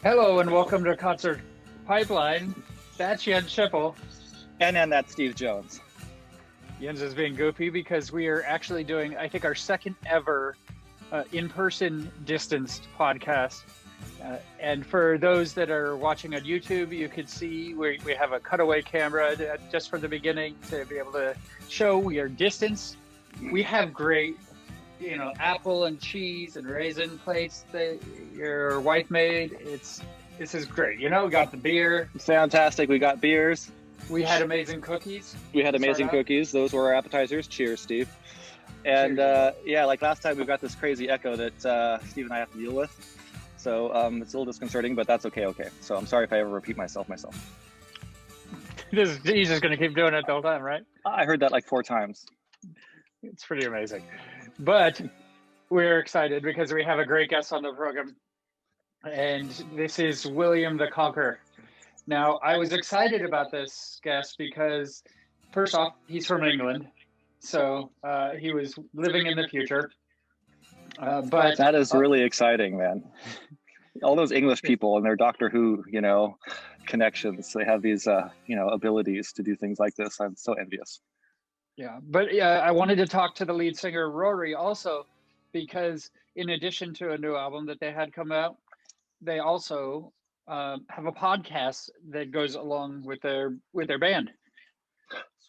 Hello and welcome to Concert Pipeline. That's Jens Schippel. And that's Steve Jones. Jens is being goofy because we are actually doing, I think, our second ever in-person distanced podcast. And for those that are watching on YouTube, you could see we have a cutaway camera just from the beginning to be able to show we are distanced. We have great, apple and cheese and raisin plates that your wife made. This is great. We got the beer. Fantastic. We got beers. We had amazing cookies. Those were our appetizers. Cheers, Steve. And like last time, we've got this crazy echo that Steve and I have to deal with. So it's a little disconcerting, but that's okay. So I'm sorry if I ever repeat myself. He's just going to keep doing it the whole time, right? I heard that like 4 times. It's pretty amazing. But we're excited because we have a great guest on the program. And this is William the Conqueror. Now, I was excited about this guest because, first off, he's from England. So he was living in the future. But that is really exciting, man. All those English people and their Doctor Who, connections, they have these, abilities to do things like this. I'm so envious. Yeah, but I wanted to talk to the lead singer, Rory, also, because in addition to a new album that they had come out, they also have a podcast that goes along with their band.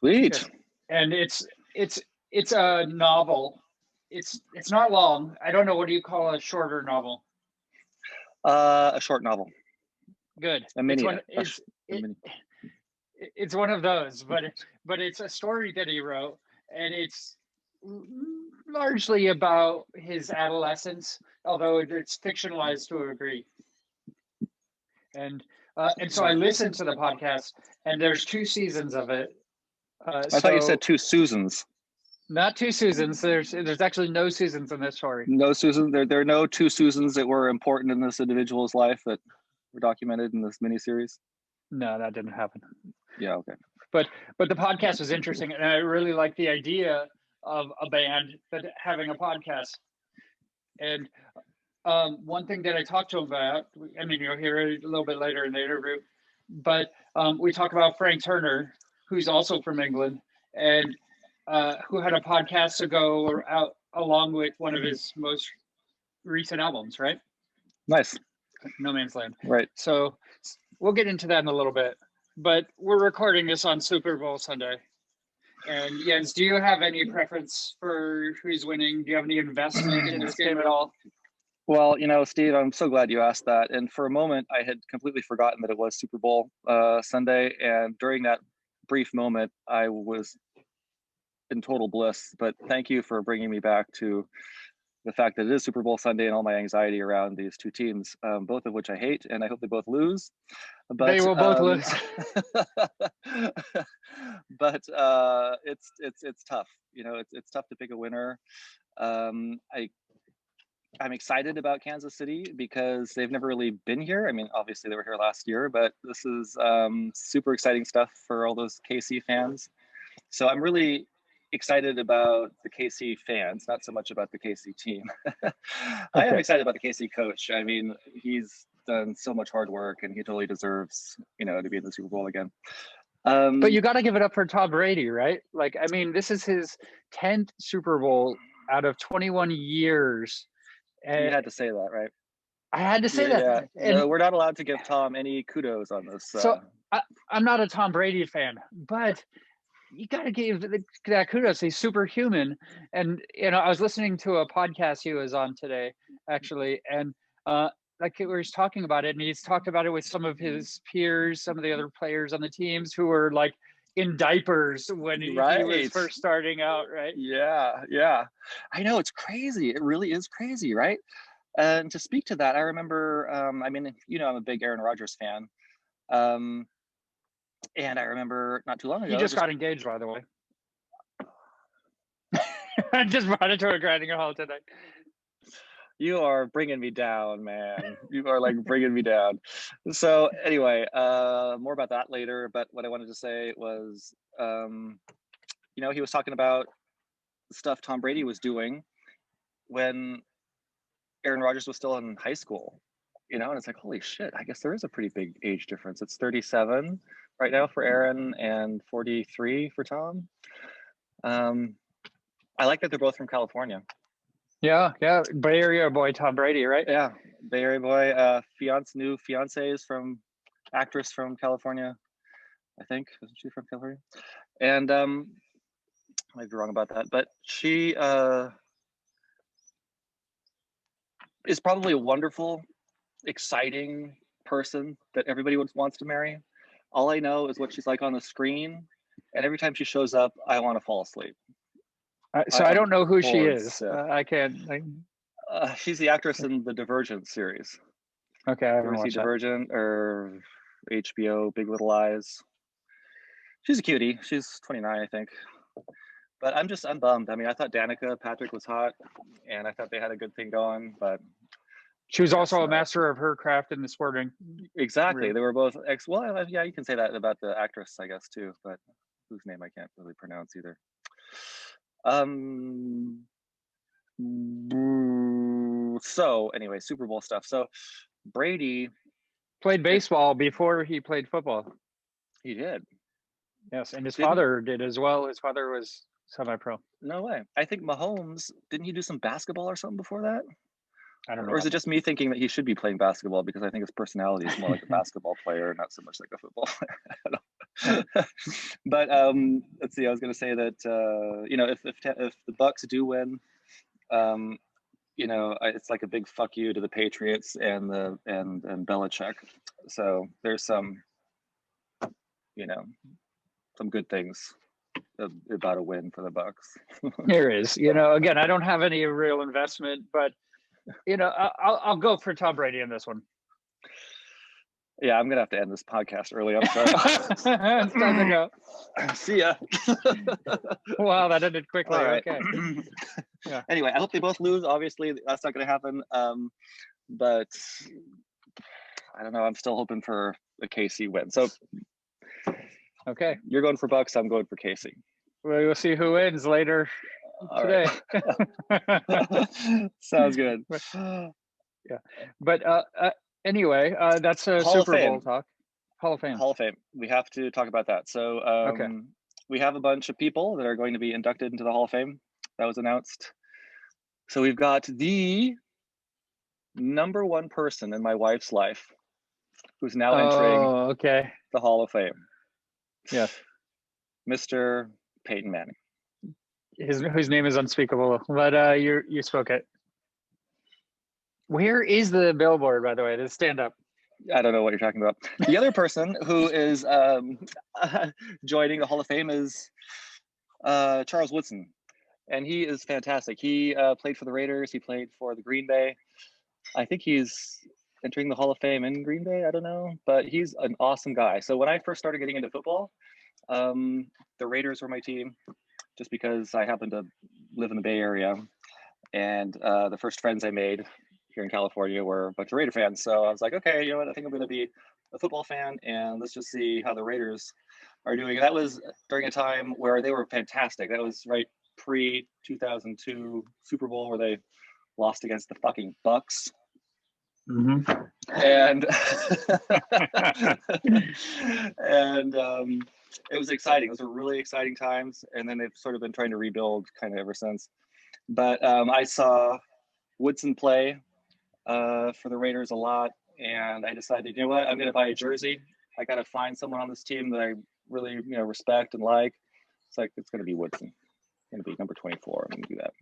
Sweet. And it's a novel. It's not long. I don't know, what do you call a shorter novel? A short novel. Good. A mini. It's one of those, but it's a story that he wrote, and it's largely about his adolescence, although it's fictionalized to a degree. And so I listened to the podcast, and there's 2 seasons of it. I thought you said 2 Susans. Not 2 Susans. There's actually no Susans in this story. No Susan. There are no 2 Susans that were important in this individual's life that were documented in this miniseries. No, that didn't happen. Yeah, okay. But the podcast was interesting, and I really like the idea of a band that having a podcast. And one thing that I talked to him about, I mean, you'll hear it a little bit later in the interview, but we talk about Frank Turner, who's also from England, and who had a podcast to go out along with one of his most recent albums, right? Nice. No Man's Land. Right. So we'll get into that in a little bit, but we're recording this on Super Bowl Sunday. And Jens, do you have any preference for who's winning? Do you have any investment in this game at all? Well, Steve, I'm so glad you asked that. And for a moment, I had completely forgotten that it was Super Bowl Sunday. And during that brief moment, I was in total bliss. But thank you for bringing me back to the fact that it is Super Bowl Sunday and all my anxiety around these 2 teams, both of which I hate, and I hope they both lose. But, they will both lose. But it's tough. It's tough to pick a winner. I'm excited about Kansas City because they've never really been here. I mean, obviously they were here last year, but this is super exciting stuff for all those KC fans. So I'm really excited about the KC fans, not so much about the KC team. I am excited about the KC coach. I mean, he's done so much hard work, and he totally deserves, to be in the Super Bowl again. But you got to give it up for Tom Brady, right? Like, I mean, this is his 10th Super Bowl out of 21 years. And you had to say that, right? I had to say that. Yeah. And no, we're not allowed to give Tom any kudos on this. So I'm not a Tom Brady fan, but you got to give that kudos. He's superhuman. And, I was listening to a podcast he was on today, actually, and he was talking about it, and he's talked about it with some of his peers, some of the other players on the teams who were like in diapers when he was first starting out, right? Yeah. I know, it's crazy. It really is crazy, right? And to speak to that, I remember, I'm a big Aaron Rodgers fan. And I remember not too long ago. He just got engaged, by the way. I just brought it to a grinding halt today. You are bringing me down, man. You are like bringing me down. So anyway, more about that later. But what I wanted to say was, he was talking about stuff Tom Brady was doing when Aaron Rodgers was still in high school. you know, and it's like, holy shit, I guess there is a pretty big age difference. It's 37 right now for Aaron and 43 for Tom. I like that they're both from California. Yeah, Bay Area boy Tom Brady, right? Yeah, Bay Area boy. New fiance is from actress from California, I think. Isn't she from California? And I might be wrong about that, but she is probably a wonderful, exciting person that everybody wants to marry. All I know is what she's like on the screen, and every time she shows up, I want to fall asleep. So I don't know who she is. Stiff. I can't. She's the actress in the Divergent series. Okay, I haven't Ever see watched that. Divergent or HBO Big Little Lies? She's a cutie. She's 29, I think. But I'm bummed. I mean, I thought Danica Patrick was hot, and I thought they had a good thing going, but she was also a master of her craft in the sporting. Exactly. They were both well, yeah, you can say that about the actress, I guess, too, but whose name I can't really pronounce either. So anyway, Super Bowl stuff. So Brady played baseball before he played football. He did. Yes, and his father did as well. His father was semi-pro. No way. I think Mahomes, didn't he do some basketball or something before that? I don't know. Or is it just me thinking that he should be playing basketball because I think his personality is more like a basketball player, not so much like a football player? But let's see. I was going to say that you know, if the Bucks do win, you know, it's like a big fuck you to the Patriots and Belichick. So there's some, you know, some good things about a win for the Bucks. There is, you know, again, I don't have any real investment, but you know, I'll go for Tom Brady in this one. Yeah, I'm gonna have to end this podcast early. I'm sorry. It's time to go. See ya. Wow, that ended quickly. Right. Okay. Yeah. Anyway, I hope they both lose. Obviously, that's not gonna happen. But I don't know. I'm still hoping for a KC win. So okay, you're going for Bucks. I'm going for KC. We'll see who wins later today. Right. Sounds good. Yeah, but anyway, that's a Hall Super Bowl talk. Hall of Fame. Hall of Fame. We have to talk about that. So okay. We have a bunch of people that are going to be inducted into the Hall of Fame. That was announced. So we've got the number one person in my wife's life who's now entering the Hall of Fame. Yeah. Mr. Peyton Manning. Whose name is unspeakable, but you spoke it. Where is the billboard, by the way? To stand up. I don't know what you're talking about. The other person who is joining the Hall of Fame is Charles Woodson, and he is fantastic. He played for the Raiders. He played for the Green Bay. I think he's entering the Hall of Fame in Green Bay. I don't know, but he's an awesome guy. So when I first started getting into football, the Raiders were my team, just because I happened to live in the Bay Area, and the first friends I made here in California were a bunch of Raider fans. So I was like, okay, you know what? I think I'm going to be a football fan, and let's just see how the Raiders are doing. And that was during a time where they were fantastic. That was right pre-2002 Super Bowl where they lost against the fucking Bucks. Mm-hmm. And it was exciting. Those were really exciting times. And then they've sort of been trying to rebuild kind of ever since. But I saw Woodson play for the Raiders a lot, and I decided, you know what, I'm going to buy a jersey. I got to find someone on this team that I really, you know, respect and like. It's going to be Woodson. It's going to be number 24. I'm going to do that.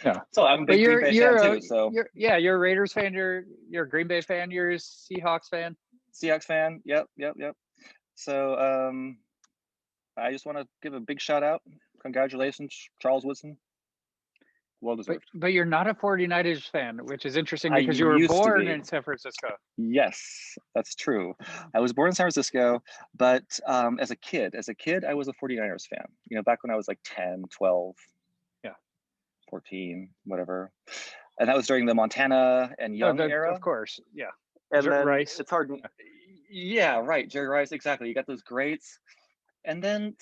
Yeah. So I'm a big Green Bay fan too. So you're a Raiders fan. You're a Green Bay fan. You're a Seahawks fan. Seahawks fan. Yep. So I just want to give a big shout out. Congratulations, Charles Woodson. Well deserved. But you're not a 49ers fan, which is interesting because you were born in San Francisco. Yes, that's true. I was born in San Francisco, but as a kid, I was a 49ers fan. You know, back when I was like 10, 12. 14, whatever, and that was during the Montana and Young era. Of course, yeah. And then Rice. It's hard. Yeah, right. Jerry Rice, exactly. You got those greats, and then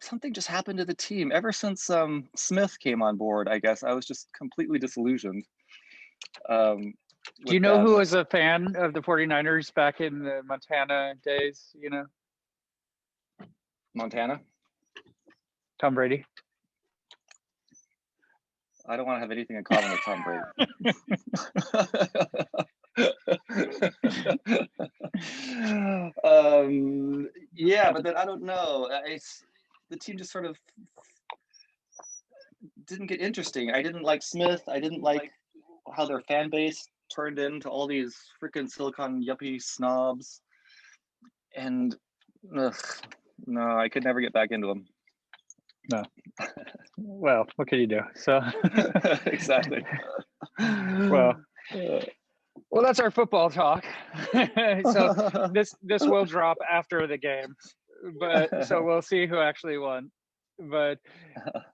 something just happened to the team. Ever since Smith came on board, I guess I was just completely disillusioned. Do you with know who them. was a fan of the 49ers back in the Montana days? You know, Montana. Tom Brady. I don't want to have anything in common with Tom Brady. Yeah, but then I don't know. The team just sort of didn't get interesting. I didn't like Smith. I didn't like how their fan base turned into all these freaking Silicon yuppie snobs. And ugh, no, I could never get back into them. No. Well, what can you do? So exactly. Well, that's our football talk. So this will drop after the game, but so we'll see who actually won. But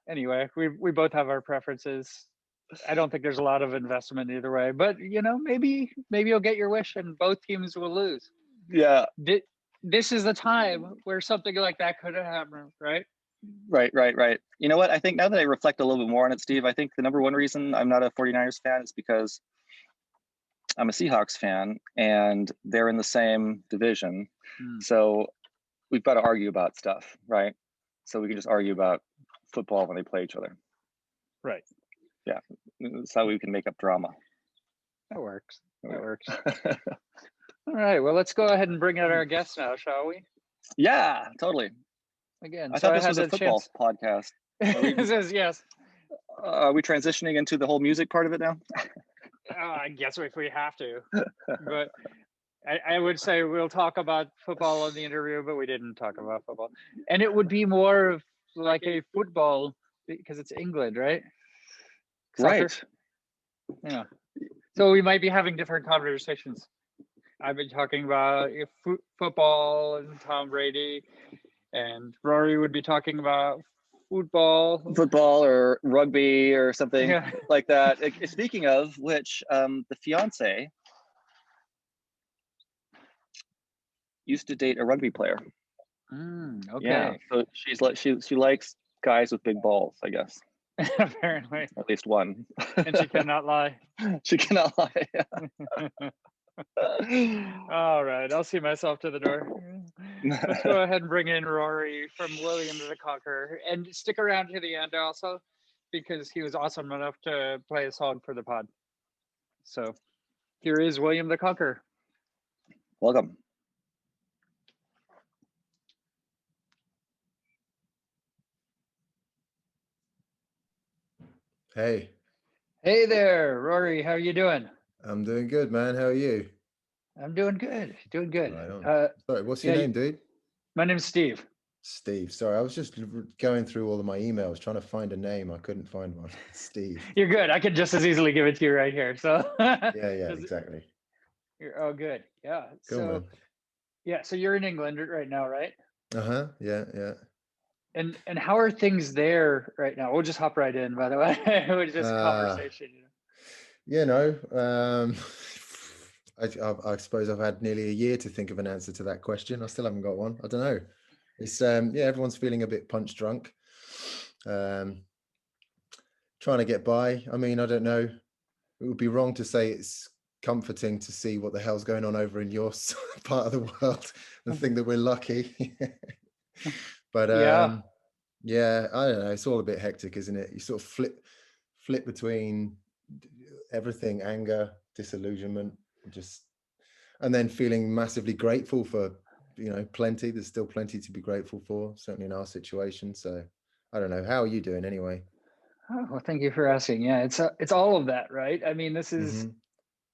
anyway, we both have our preferences. I don't think there's a lot of investment either way, but you know, maybe you'll get your wish and both teams will lose. Yeah. This is the time where something like that could have happened, right? Right. You know what? I think now that I reflect a little bit more on it, Steve, I think the number one reason I'm not a 49ers fan is because I'm a Seahawks fan and they're in the same division. So we've got to argue about stuff, right? So we can just argue about football when they play each other. Right. Yeah. That's how we can make up drama. That works. All right. Well, let's go ahead and bring out our guest now, shall we? Yeah, totally. Again, I thought this was a football podcast. Yes. Are we transitioning into the whole music part of it now? I guess if we have to, but I would say we'll talk about football in the interview, but we didn't talk about football, and it would be more of like a football because it's England, right? Soccer. Right. Yeah. So we might be having different conversations. I've been talking about football and Tom Brady, and Rory would be talking about football or rugby or something like that. Speaking of which, the fiance used to date a rugby player. Okay. Yeah, so she's like she likes guys with big balls, I guess. Apparently. At least one. And she cannot lie. She cannot lie. Yeah. All right, I'll see myself to the door. Let's go ahead and bring in Rory from William the Conqueror, and stick around to the end also, because he was awesome enough to play a song for the pod. So here is William the Conqueror. Welcome. Hey. Hey there, Rory. How are you doing? I'm doing good, man. How are you? I'm doing good. Doing good. Right on. Sorry, what's your name, dude? My name's Steve. Steve. Sorry, I was just going through all of my emails trying to find a name. I couldn't find one. Steve. You're good. I could just as easily give it to you right here. So yeah, exactly. You're good. Yeah. Cool, so man. Yeah, so you're in England right now, right? Yeah. And how are things there right now? We'll just hop right in, by the way. It was just a conversation. I suppose I've had nearly a year to think of an answer to that question. I still haven't got one. I don't know. It's everyone's feeling a bit punch drunk. Trying to get by. I mean, I don't know. It would be wrong to say it's comforting to see what the hell's going on over in your part of the world and think that we're lucky. But I don't know. It's all a bit hectic, isn't it? You sort of flip between everything, anger, disillusionment, and then feeling massively grateful for, plenty. There's still plenty to be grateful for, certainly in our situation. So I don't know. How are you doing anyway? Oh, well, thank you for asking. Yeah, it's all of that, right? I mean, this is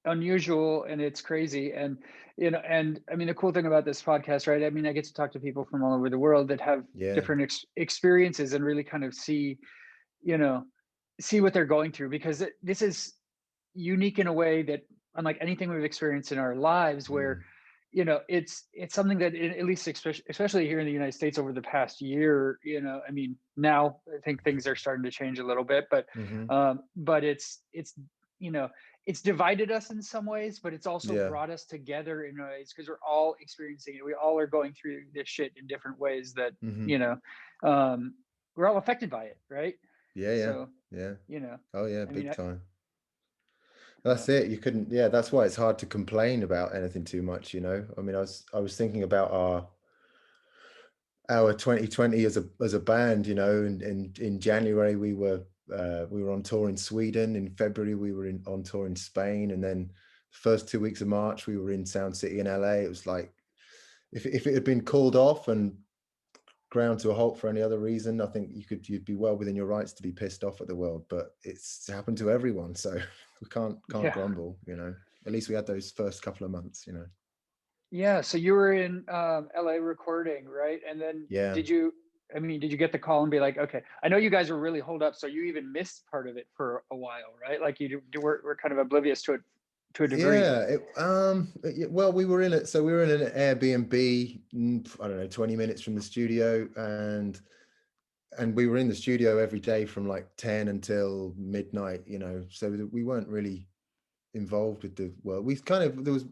unusual and it's crazy. And, and I mean, the cool thing about this podcast, right? I mean, I get to talk to people from all over the world that have different experiences and really kind of see what they're going through, because this is unique in a way that unlike anything we've experienced in our lives, where it's something that at least especially here in the United States over the past year, I mean, now I think things are starting to change a little bit, but it's divided us in some ways, but it's also brought us together in ways, because we're all experiencing it. We all are going through this shit in different ways that we're all affected by it, right? Oh yeah, I big time. That's it. You couldn't, yeah, that's why it's hard to complain about anything too much, you know. I mean, I was thinking about our 2020 as a band, you know, and in January we were on tour in Sweden. In February we were on tour in Spain, and then the first 2 weeks of March we were in Sound City in LA. It was like if it had been called off and ground to a halt for any other reason, I think you'd be well within your rights to be pissed off at the world. But it's happened to everyone, so we can't Yeah. grumble, you know. At least we had those first couple of months, you know. Yeah. So you were in LA recording, right? And then Yeah. did you get the call and be like, okay, I know you guys were really holed up, so you even missed part of it for a while, right? Like you were kind of oblivious to it to a degree. Yeah, well, we were in it. So we were in an Airbnb, I don't know, 20 minutes from the studio, and we were in the studio every day from like 10 until midnight, you know. So we weren't really involved with the world. We kind of there was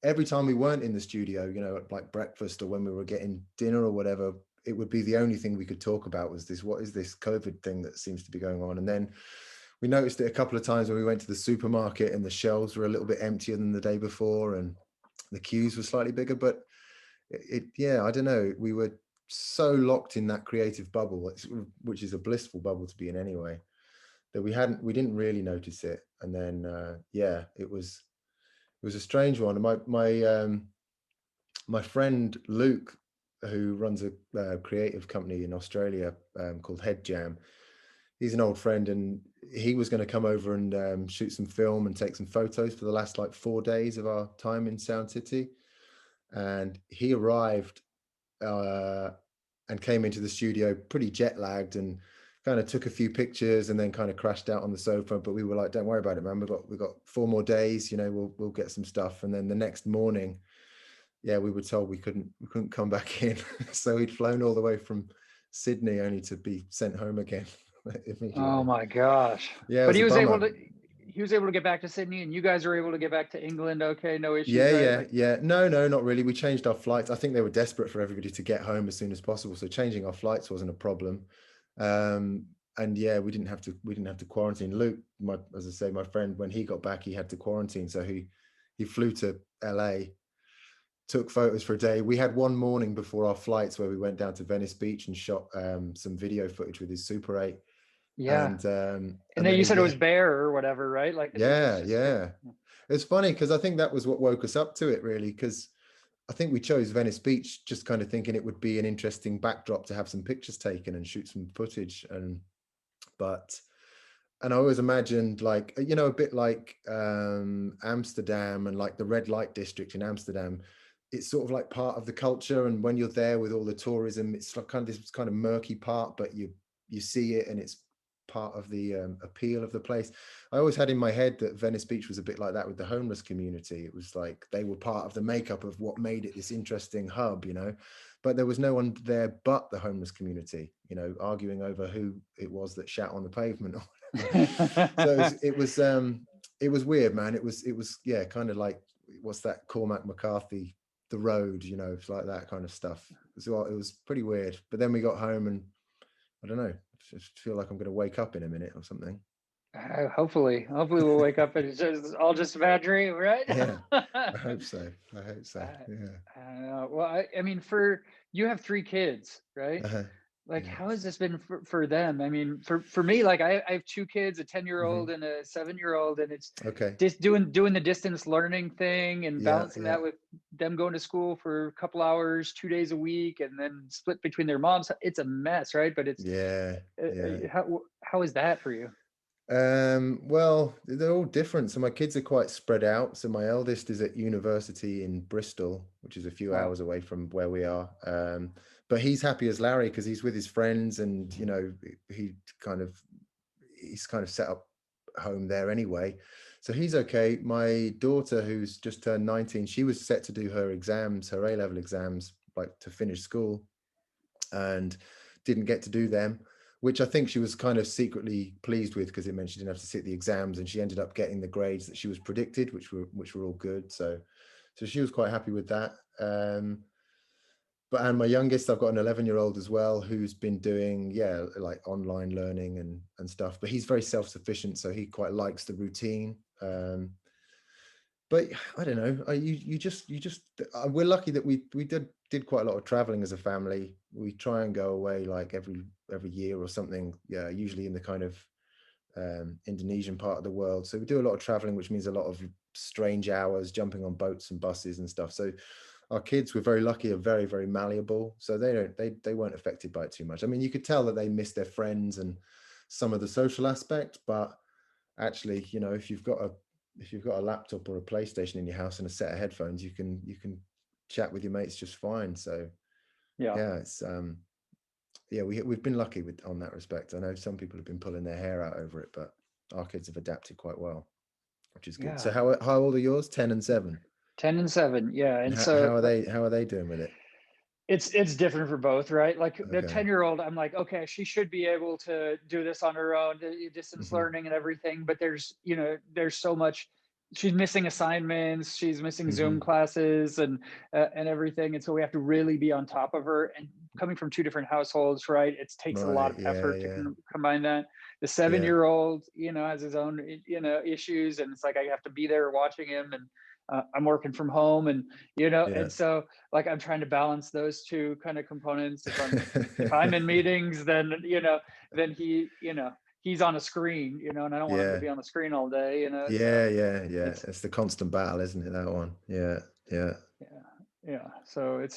every time we weren't in the studio, you know, at like breakfast or when we were getting dinner or whatever, it would be the only thing we could talk about was this, what is this COVID thing that seems to be going on? And then we noticed it a couple of times when we went to the supermarket and the shelves were a little bit emptier than the day before and the queues were slightly bigger. But yeah, I don't know. We were so locked in that creative bubble, which is a blissful bubble to be in anyway, that we didn't really notice it. And then yeah, it was a strange one. And my friend Luke, who runs a creative company in Australia called Head Jam, he's an old friend, and he was going to come over and shoot some film and take some photos for the last like 4 days of our time in Sound City. And he arrived and came into the studio pretty jet lagged and kind of took a few pictures and then kind of crashed out on the sofa. But we were like, don't worry about it, man. We've got 4 more days, you know, we'll get some stuff. And then the next morning, yeah, we were told we couldn't come back in. So he'd flown all the way from Sydney only to be sent home again. Oh my gosh. Yeah, but he was able to get back to Sydney, and you guys were able to get back to England. Okay, no issues. Yeah, right? yeah. No, not really. We changed our flights. I think they were desperate for everybody to get home as soon as possible, so changing our flights wasn't a problem. And yeah, we didn't have to quarantine. Luke, as I say, my friend, when he got back, he had to quarantine, so he flew to LA, took photos for a day. We had one morning before our flights where we went down to Venice Beach and shot some video footage with his Super 8. Yeah. And then you said it was bare or whatever, right? Like yeah. It's funny because I think that was what woke us up to it, really, because I think we chose Venice Beach just kind of thinking it would be an interesting backdrop to have some pictures taken and shoot some footage. And I always imagined, like, you know, a bit like Amsterdam and like the red light district in Amsterdam. It's sort of like part of the culture, and when you're there with all the tourism, it's like kind of this kind of murky part, but you see it and it's part of the appeal of the place. I always had in my head that Venice Beach was a bit like that with the homeless community. It was like they were part of the makeup of what made it this interesting hub, you know, but there was no one there but the homeless community, you know, arguing over who it was that shat on the pavement. So it was weird, man. It was yeah, kind of like, what's that, Cormac McCarthy, The Road, you know, it's like that kind of stuff. So it was pretty weird. But then we got home and I don't know, just feel like I'm going to wake up in a minute or something. Hopefully we'll wake up and it's all just a bad dream, right? Yeah, I hope so. Yeah. Well, I mean, you have 3 kids, right? Like, yeah. how has this been for them? I mean, for me, like I have 2 kids, a 10-year-old and a 7-year-old, and it's just doing the distance learning thing and balancing that with them going to school for a couple hours, 2 days a week, and then split between their moms. It's a mess, right? But it's how is that for you? Well, they're all different. So my kids are quite spread out. So my eldest is at university in Bristol, which is a few hours away from where we are. But he's happy as Larry because he's with his friends, and you know, he's kind of set up home there anyway. So he's okay. My daughter, who's just turned 19, she was set to do her exams, her A-level exams, like to finish school, and didn't get to do them, which I think she was kind of secretly pleased with because it meant she didn't have to sit the exams, and she ended up getting the grades that she was predicted, which were all good. So she was quite happy with that. And my youngest, I've got an 11-year-old as well, who's been doing, like online learning and stuff, but he's very self-sufficient. So he quite likes the routine But I don't know. We're lucky that we did quite a lot of traveling as a family. We try and go away like every year or something. Yeah, usually in the kind of Indonesian part of the world. So we do a lot of traveling, which means a lot of strange hours, jumping on boats and buses and stuff. So our kids, we're very lucky, are very, very malleable. So they weren't affected by it too much. I mean, you could tell that they miss their friends and some of the social aspect, but actually, you know, if you've got a laptop or a PlayStation in your house and a set of headphones, you can chat with your mates just fine. So yeah, it's we've been lucky on that respect. I know some people have been pulling their hair out over it, but our kids have adapted quite well, which is good. So how old are yours? 10 and 7. 10 and 7, yeah. And so how are they doing with it? It's different for both, right? Like the Okay. 10-year-old, I'm like, okay, she should be able to do this on her own, distance learning and everything. But there's so much. She's missing assignments. She's missing Zoom classes and everything. And so we have to really be on top of her. And coming from 2 different households, right? It takes a lot of effort to combine that. The 7-year-old, has his own, issues, and it's like I have to be there watching him, and I'm working from home, and and so like I'm trying to balance those 2 kind of components. If I'm in meetings, then then he's on a screen, and I don't want him to be on the screen all day, It's the constant battle, isn't it, that one? So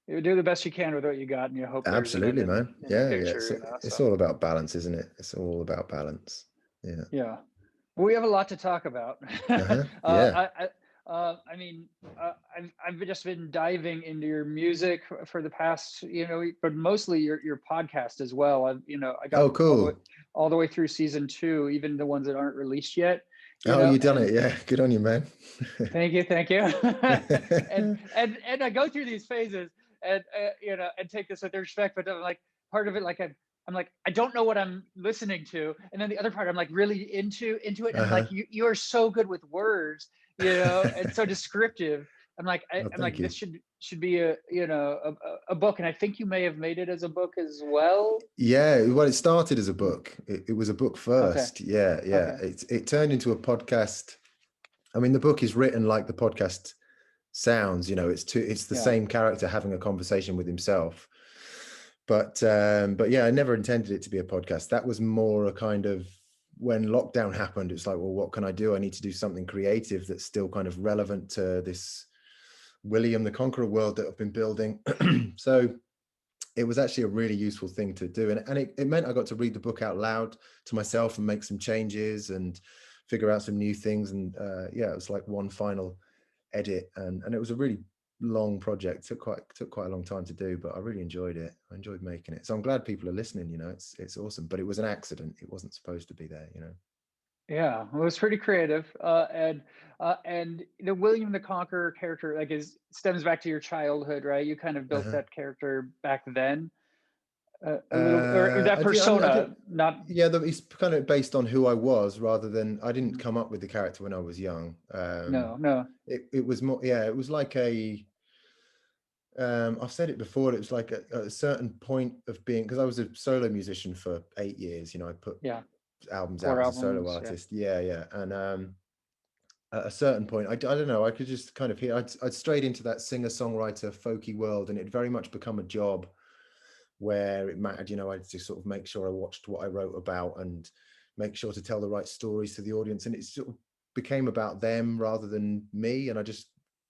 you do the best you can with what you got, and you hope absolutely, man. Picture, it's all about balance, isn't it? It's all about balance. Well, we have a lot to talk about. I mean, I've just been diving into your music for the past, but mostly your podcast as well. I got cool. all the way through season 2, even the ones that aren't released yet. You've done it. Yeah. Good on you, man. Thank you. and I go through these phases and, and take this with respect, but I'm like, part of it, like I'm like, I don't know what I'm listening to. And then the other part, I'm like really into it. And like, you are so good with words, and so descriptive. I'm like, this should be a book. And I think you may have made it as a book as well. Yeah. Well, it started as a book. It was a book first. Okay. Yeah. Okay. It turned into a podcast. I mean, the book is written like the podcast sounds, it's the same character having a conversation with himself. But yeah, I never intended it to be a podcast. That was more a kind of, when lockdown happened, it's like, well, what can I do? I need to do something creative that's still kind of relevant to this William the Conqueror world that I've been building. So it was actually a really useful thing to do. And it meant I got to read the book out loud to myself and make some changes and figure out some new things. And it was like one final edit. And it was a really long project. Took quite a long time to do, but I really enjoyed it. I enjoyed making it. So I'm glad people are listening, it's awesome. But it was an accident. It wasn't supposed to be there, Yeah, well, it was pretty creative. And the William the Conqueror character, like, stems back to your childhood, right? You kind of built that character back then. A little, or that persona, it's kind of based on who I was, rather than, I didn't come up with the character when I was young. No. It was more, it was like I've said it before, it was like a certain point of being, because I was a solo musician for 8 years, I put albums out as a solo artist. And at a certain point, I don't know, I could just kind of hear, I'd strayed into that singer-songwriter folky world, and it very much become a job where it mattered, I'd just sort of make sure I watched what I wrote about and make sure to tell the right stories to the audience, and it sort of became about them rather than me. And I just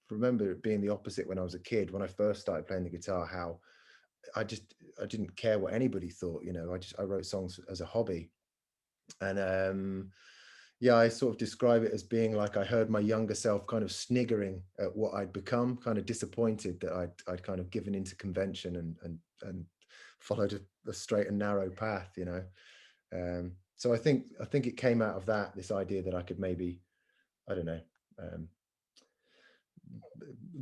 remember it being the opposite when I was a kid. When I first started playing the guitar, how I didn't care what anybody thought, I wrote songs as a hobby. And I sort of describe it as being like I heard my younger self kind of sniggering at what I'd become, kind of disappointed that I'd kind of given into convention and followed a straight and narrow path, so I think it came out of that, this idea that I could maybe, I don't know,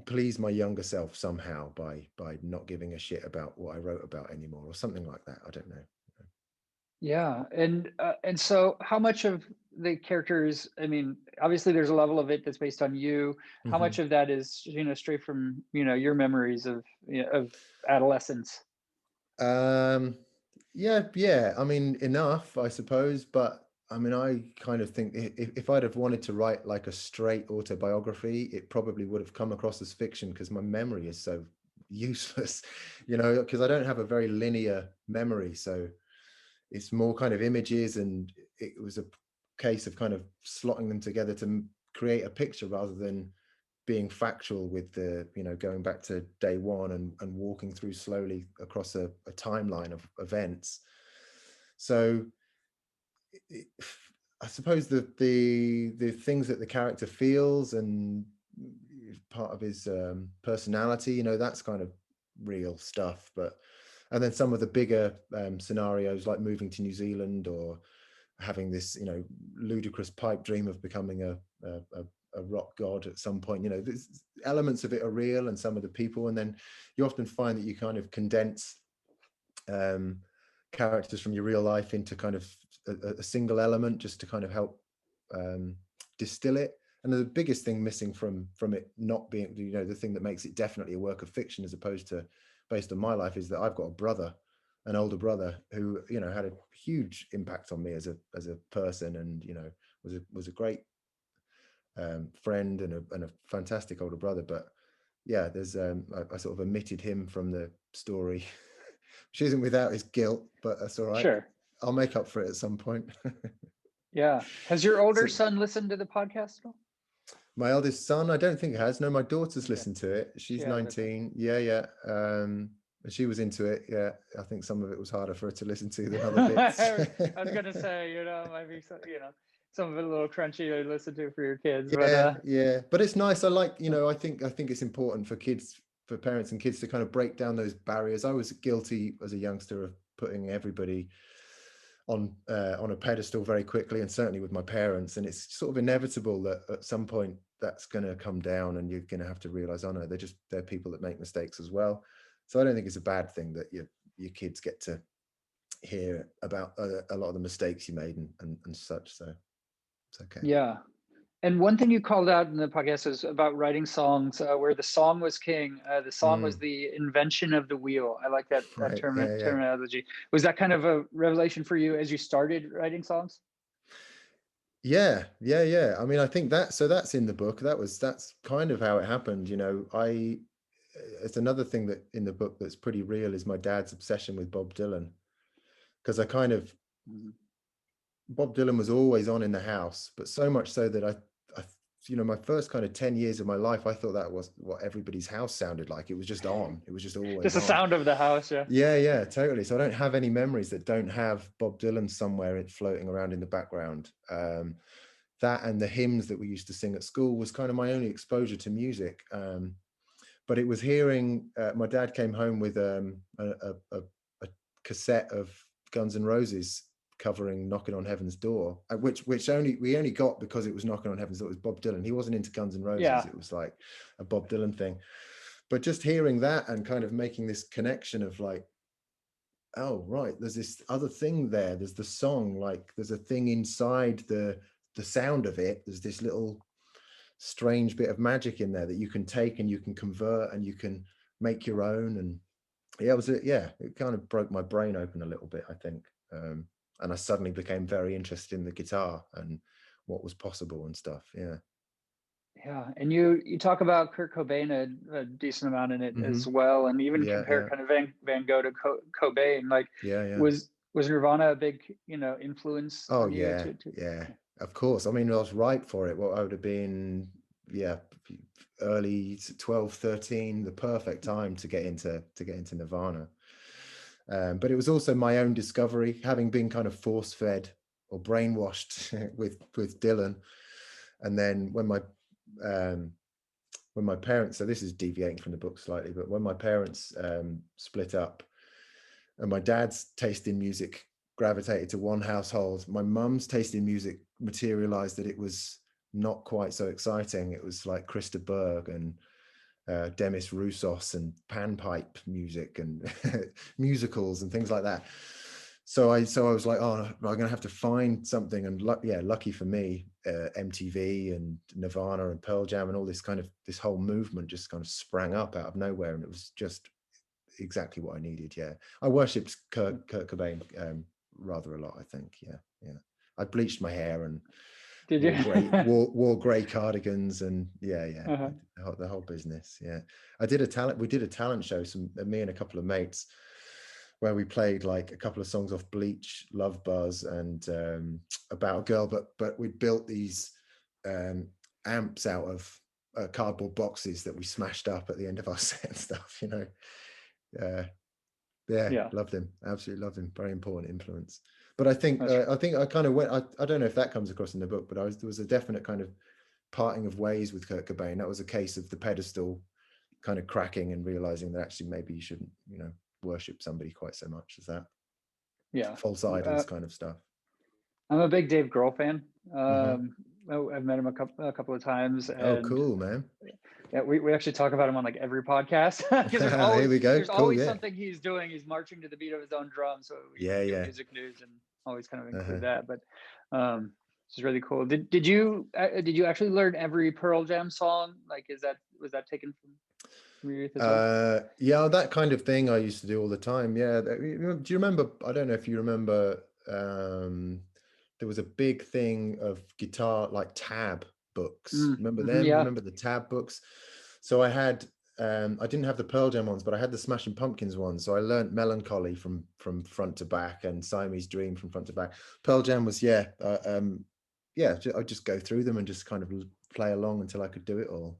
please my younger self somehow by not giving a shit about what I wrote about anymore, or something like that. I don't know. Yeah, and so how much of the characters, I mean, obviously there's a level of it that's based on you. How much of that is, straight from, your memories of adolescence? I mean, enough, I suppose, but I mean, I kind of think if I'd have wanted to write like a straight autobiography, it probably would have come across as fiction because my memory is so useless, because I don't have a very linear memory. So it's more kind of images, and it was a case of kind of slotting them together to create a picture rather than being factual with the, going back to day one and walking through slowly across a timeline of events. So I suppose the things that the character feels and part of his personality, that's kind of real stuff. And then some of the bigger scenarios, like moving to New Zealand or having this, ludicrous pipe dream of becoming a rock god at some point, there's elements of it are real, and some of the people, and then you often find that you kind of condense characters from your real life into kind of a single element just to kind of help distill it. And the biggest thing missing from it not being, the thing that makes it definitely a work of fiction as opposed to based on my life, is that I've got a brother, an older brother, who had a huge impact on me as a person, and was a great friend and a fantastic older brother. But yeah, there's I sort of omitted him from the story, which isn't without his guilt, but that's all right. Sure. I'll make up for it at some point. Yeah. Has your older son listened to the podcast at all? My eldest son, I don't think has. No, my daughter's listened to it. She's Yeah, 19. Yeah. She was into it. Yeah, I think some of it was harder for her to listen to than other bits. I was gonna say, might be some, some of it a little crunchy to listen to for your kids. Yeah, But yeah. But it's nice. I like, I think it's important for kids, for parents and kids to kind of break down those barriers. I was guilty as a youngster of putting everybody on a pedestal very quickly, and certainly with my parents. And it's sort of inevitable that at some point that's going to come down, and you're going to have to realize, oh no, they're people that make mistakes as well. So I don't think it's a bad thing that your kids get to hear about a lot of the mistakes you made and such. So it's okay. Yeah. And one thing you called out in the podcast is about writing songs where the song was king. The song was the invention of the wheel. I like that terminology. Was that kind of a revelation for you as you started writing songs? Yeah. I mean, I think that's in the book. That's kind of how it happened. It's another thing that in the book that's pretty real is my dad's obsession with Bob Dylan, because Bob Dylan was always on in the house, but so much so that I my first kind of 10 years of my life, I thought that was what everybody's house sounded like. It was just on. It was just always just the sound of the house. Yeah, totally. So I don't have any memories that don't have Bob Dylan somewhere floating around in the background. That and the hymns that we used to sing at school was kind of my only exposure to music. But it was hearing, my dad came home with a cassette of Guns N' Roses covering Knocking on Heaven's Door, which we only got because it was Knocking on Heaven's Door. It was Bob Dylan. He wasn't into Guns N' Roses. Yeah. It was like a Bob Dylan thing. But just hearing that and kind of making this connection of like, oh, right, there's this other thing there. There's the song, like there's a thing inside the sound of it. There's this little strange bit of magic in there that you can take and you can convert and you can make your own. And it kind of broke my brain open a little bit, I think. And I suddenly became very interested in the guitar and what was possible and stuff. Yeah. And you talk about Kurt Cobain a decent amount in it as well, and even compare kind of Van Gogh to Cobain. Like, was Nirvana a big influence? Oh yeah, of course. I mean, I was right for it. What I would have been, early 12, 13, the perfect time to get into Nirvana. But it was also my own discovery, having been kind of force-fed or brainwashed with Dylan. And then when my parents, so this is deviating from the book slightly, but when my parents split up and my dad's taste in music gravitated to one household, my mum's taste in music materialized that it was not quite so exciting. It was like Christa Berg and Demis Roussos and panpipe music and musicals and things like that. So I was like, oh, I'm going to have to find something. And lucky for me, MTV and Nirvana and Pearl Jam and all this whole movement just kind of sprang up out of nowhere. And it was just exactly what I needed. Yeah. I worshipped Kurt Cobain rather a lot, I think. Yeah. I bleached my hair and Did you? wore grey cardigans and Uh-huh. the whole business. Yeah, we did a talent show, me and a couple of mates, where we played like a couple of songs off Bleach, Love Buzz, and About a Girl, but we built these amps out of cardboard boxes that we smashed up at the end of our set and stuff, you know. Yeah. Loved him, absolutely loved him. Very important influence. But I think That's I kind of went, I don't know if that comes across in the book, but there was a definite kind of parting of ways with Kurt Cobain. That was a case of the pedestal kind of cracking and realizing that actually maybe you shouldn't, you know, worship somebody quite so much as that. Yeah. False idols kind of stuff. I'm a big Dave Grohl fan. Mhm. I've met him a couple of times, Oh, and cool, man. yeah, we actually talk about him on like every podcast because Here we go. there's Cool, always yeah. something he's doing. He's marching to the beat of his own drum, so we do music news and always kind of include that. But this is really cool. Did you actually learn every Pearl Jam song? Like, was that taken from your youth as well? Yeah, that kind of thing I used to do all the time. Yeah. Do you remember? I don't know if you remember. There was a big thing of guitar, like tab books. Remember them? Yeah. Remember the tab books? So I had, I didn't have the Pearl Jam ones, but I had the Smashing Pumpkins ones. So I learned Melancholy from front to back and Siamese Dream from front to back. Pearl Jam was, I'd just go through them and just kind of play along until I could do it all.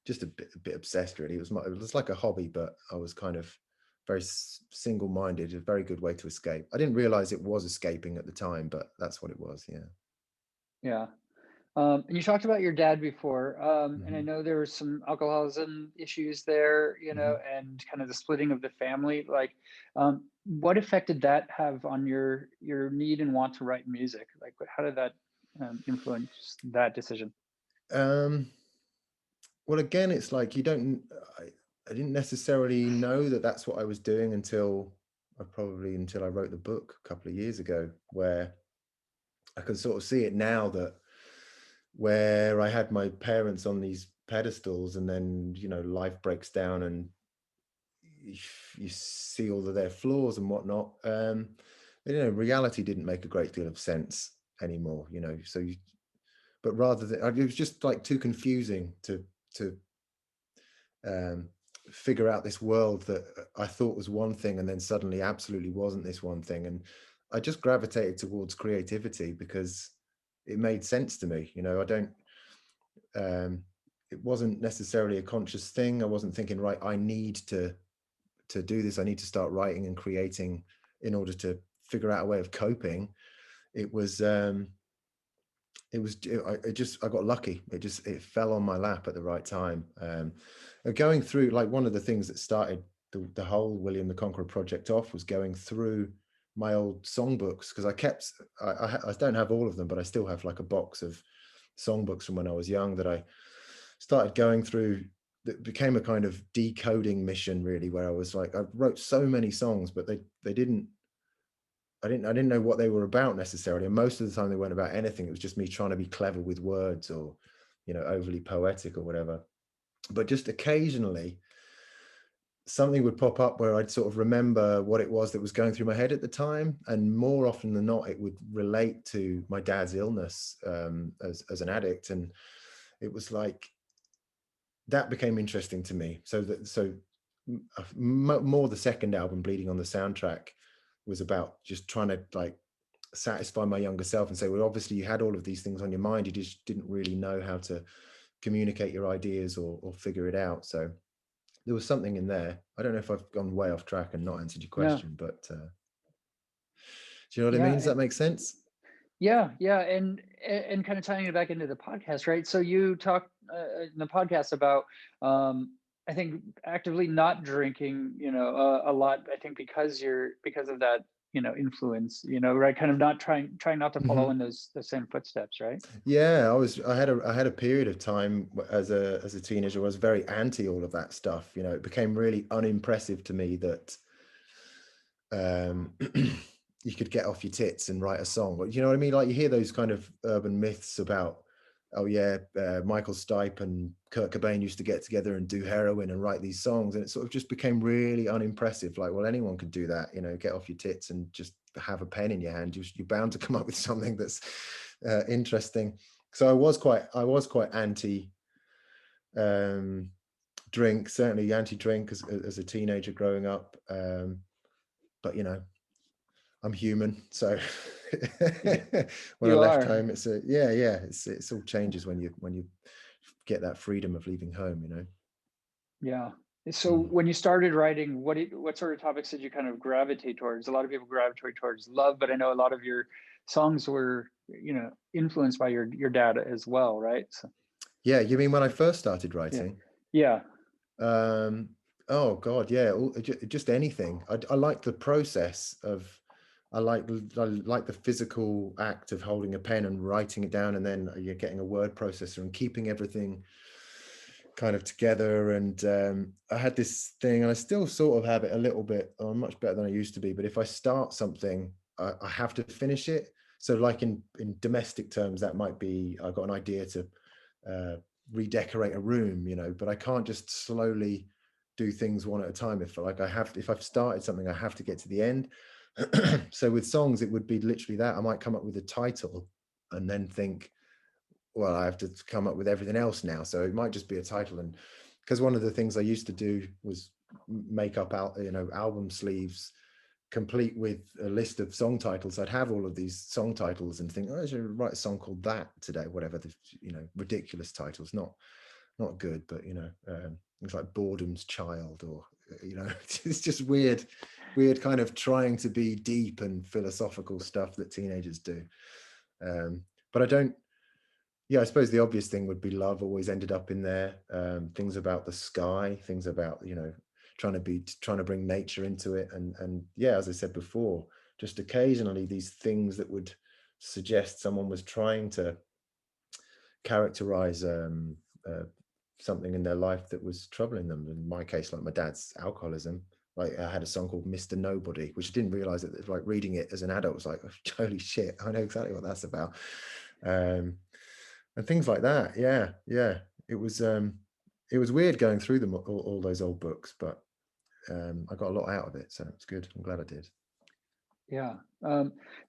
Just a bit obsessed, really. It was like a hobby, but I was kind of very single-minded. A very good way to escape. I didn't realize it was escaping at the time, but that's what it was. Yeah. Yeah. And you talked about your dad before, and I Mm-hmm. know there were some alcoholism issues there, you know, Mm-hmm. and kind of the splitting of the family. Like, what effect did that have on your need and want to write music? Like, how did that influence that decision? Well, again, it's like I didn't necessarily know that that's what I was doing until I wrote the book a couple of years ago, where I can sort of see it now, that where I had my parents on these pedestals and then, you know, life breaks down and you see all of their flaws and whatnot. You know, reality didn't make a great deal of sense anymore, you know, but rather than, it was just like too confusing to um, figure out this world that I thought was one thing and then suddenly absolutely wasn't this one thing. And I just gravitated towards creativity because it made sense to me. You know, it wasn't necessarily a conscious thing. I wasn't thinking, right, I need to do this. I need to start writing and creating in order to figure out a way of coping. It was, I got lucky. It fell on my lap at the right time. Going through, like, one of the things that started the whole William the Conqueror project off was going through my old songbooks, because I don't have all of them, but I still have like a box of songbooks from when I was young that I started going through. That became a kind of decoding mission, really, where I was like, I wrote so many songs, but they didn't. I didn't know what they were about necessarily, and most of the time they weren't about anything. It was just me trying to be clever with words, or, you know, overly poetic or whatever. But just occasionally something would pop up where I'd sort of remember what it was that was going through my head at the time, and more often than not it would relate to my dad's illness as an addict. And it was like that became interesting to me. More the second album, Bleeding on the Soundtrack, was about just trying to like satisfy my younger self and say, well, obviously you had all of these things on your mind, you just didn't really know how to communicate your ideas or figure it out. So there was something in there. I don't know if I've gone way off track and not answered your Yeah. question, but do you know what I Yeah. mean? Does that make sense? Yeah, and kind of tying it back into the podcast, right? So you talked in the podcast about, I think, actively not drinking, you know, a lot. I think because of that, you know, influence, you know, right? Kind of not trying not to follow in those the same footsteps, right? Yeah, I had a period of time as a teenager where I was very anti all of that stuff. You know, it became really unimpressive to me that you could get off your tits and write a song. You know what I mean? Like, you hear those kind of urban myths about oh yeah, Michael Stipe and Kurt Cobain used to get together and do heroin and write these songs, and it sort of just became really unimpressive. Like, well, anyone could do that, you know, get off your tits and just have a pen in your hand. You're bound to come up with something that's interesting. So I was quite anti drink, certainly anti-drink as a teenager growing up. But you know, I'm human, so when I You left are. home, it's it's all changes when you get that freedom of leaving home, you know. Yeah. So when you started writing, what sort of topics did you kind of gravitate towards? A lot of people gravitate towards love, but I know a lot of your songs were, you know, influenced by your dad as well, right? So, Yeah, you mean when I first started yeah. writing? Yeah. Oh God, yeah, just anything. I like the process of, I like the physical act of holding a pen and writing it down, and then you're getting a word processor and keeping everything kind of together. And I had this thing, and I still sort of have it a little bit. I'm much better than I used to be, but if I start something, I have to finish it. So like in domestic terms, that might be, I got an idea to redecorate a room, you know, but I can't just slowly do things one at a time. If I've started something, I have to get to the end. So with songs, it would be literally that. I might come up with a title and then think, well, I have to come up with everything else now. So it might just be a title. And because one of the things I used to do was make up album sleeves complete with a list of song titles. I'd have all of these song titles and think, oh, I should write a song called that today, whatever the, you know, ridiculous titles, not good, but you know, things like Boredom's Child, or you know, it's just weird kind of trying to be deep and philosophical stuff that teenagers do. But I don't, yeah, I suppose the obvious thing would be love always ended up in there. Things about the sky, things about, you know, trying to bring nature into it. And yeah, as I said before, just occasionally these things that would suggest someone was trying to characterize something in their life that was troubling them. In my case, like my dad's alcoholism. Like I had a song called Mr. Nobody, which I didn't realize that, like reading it as an adult was like, holy shit, I know exactly what that's about. And things like that. Yeah. It was weird going through them, all those old books, but I got a lot out of it, so it's good. I'm glad I did. Yeah.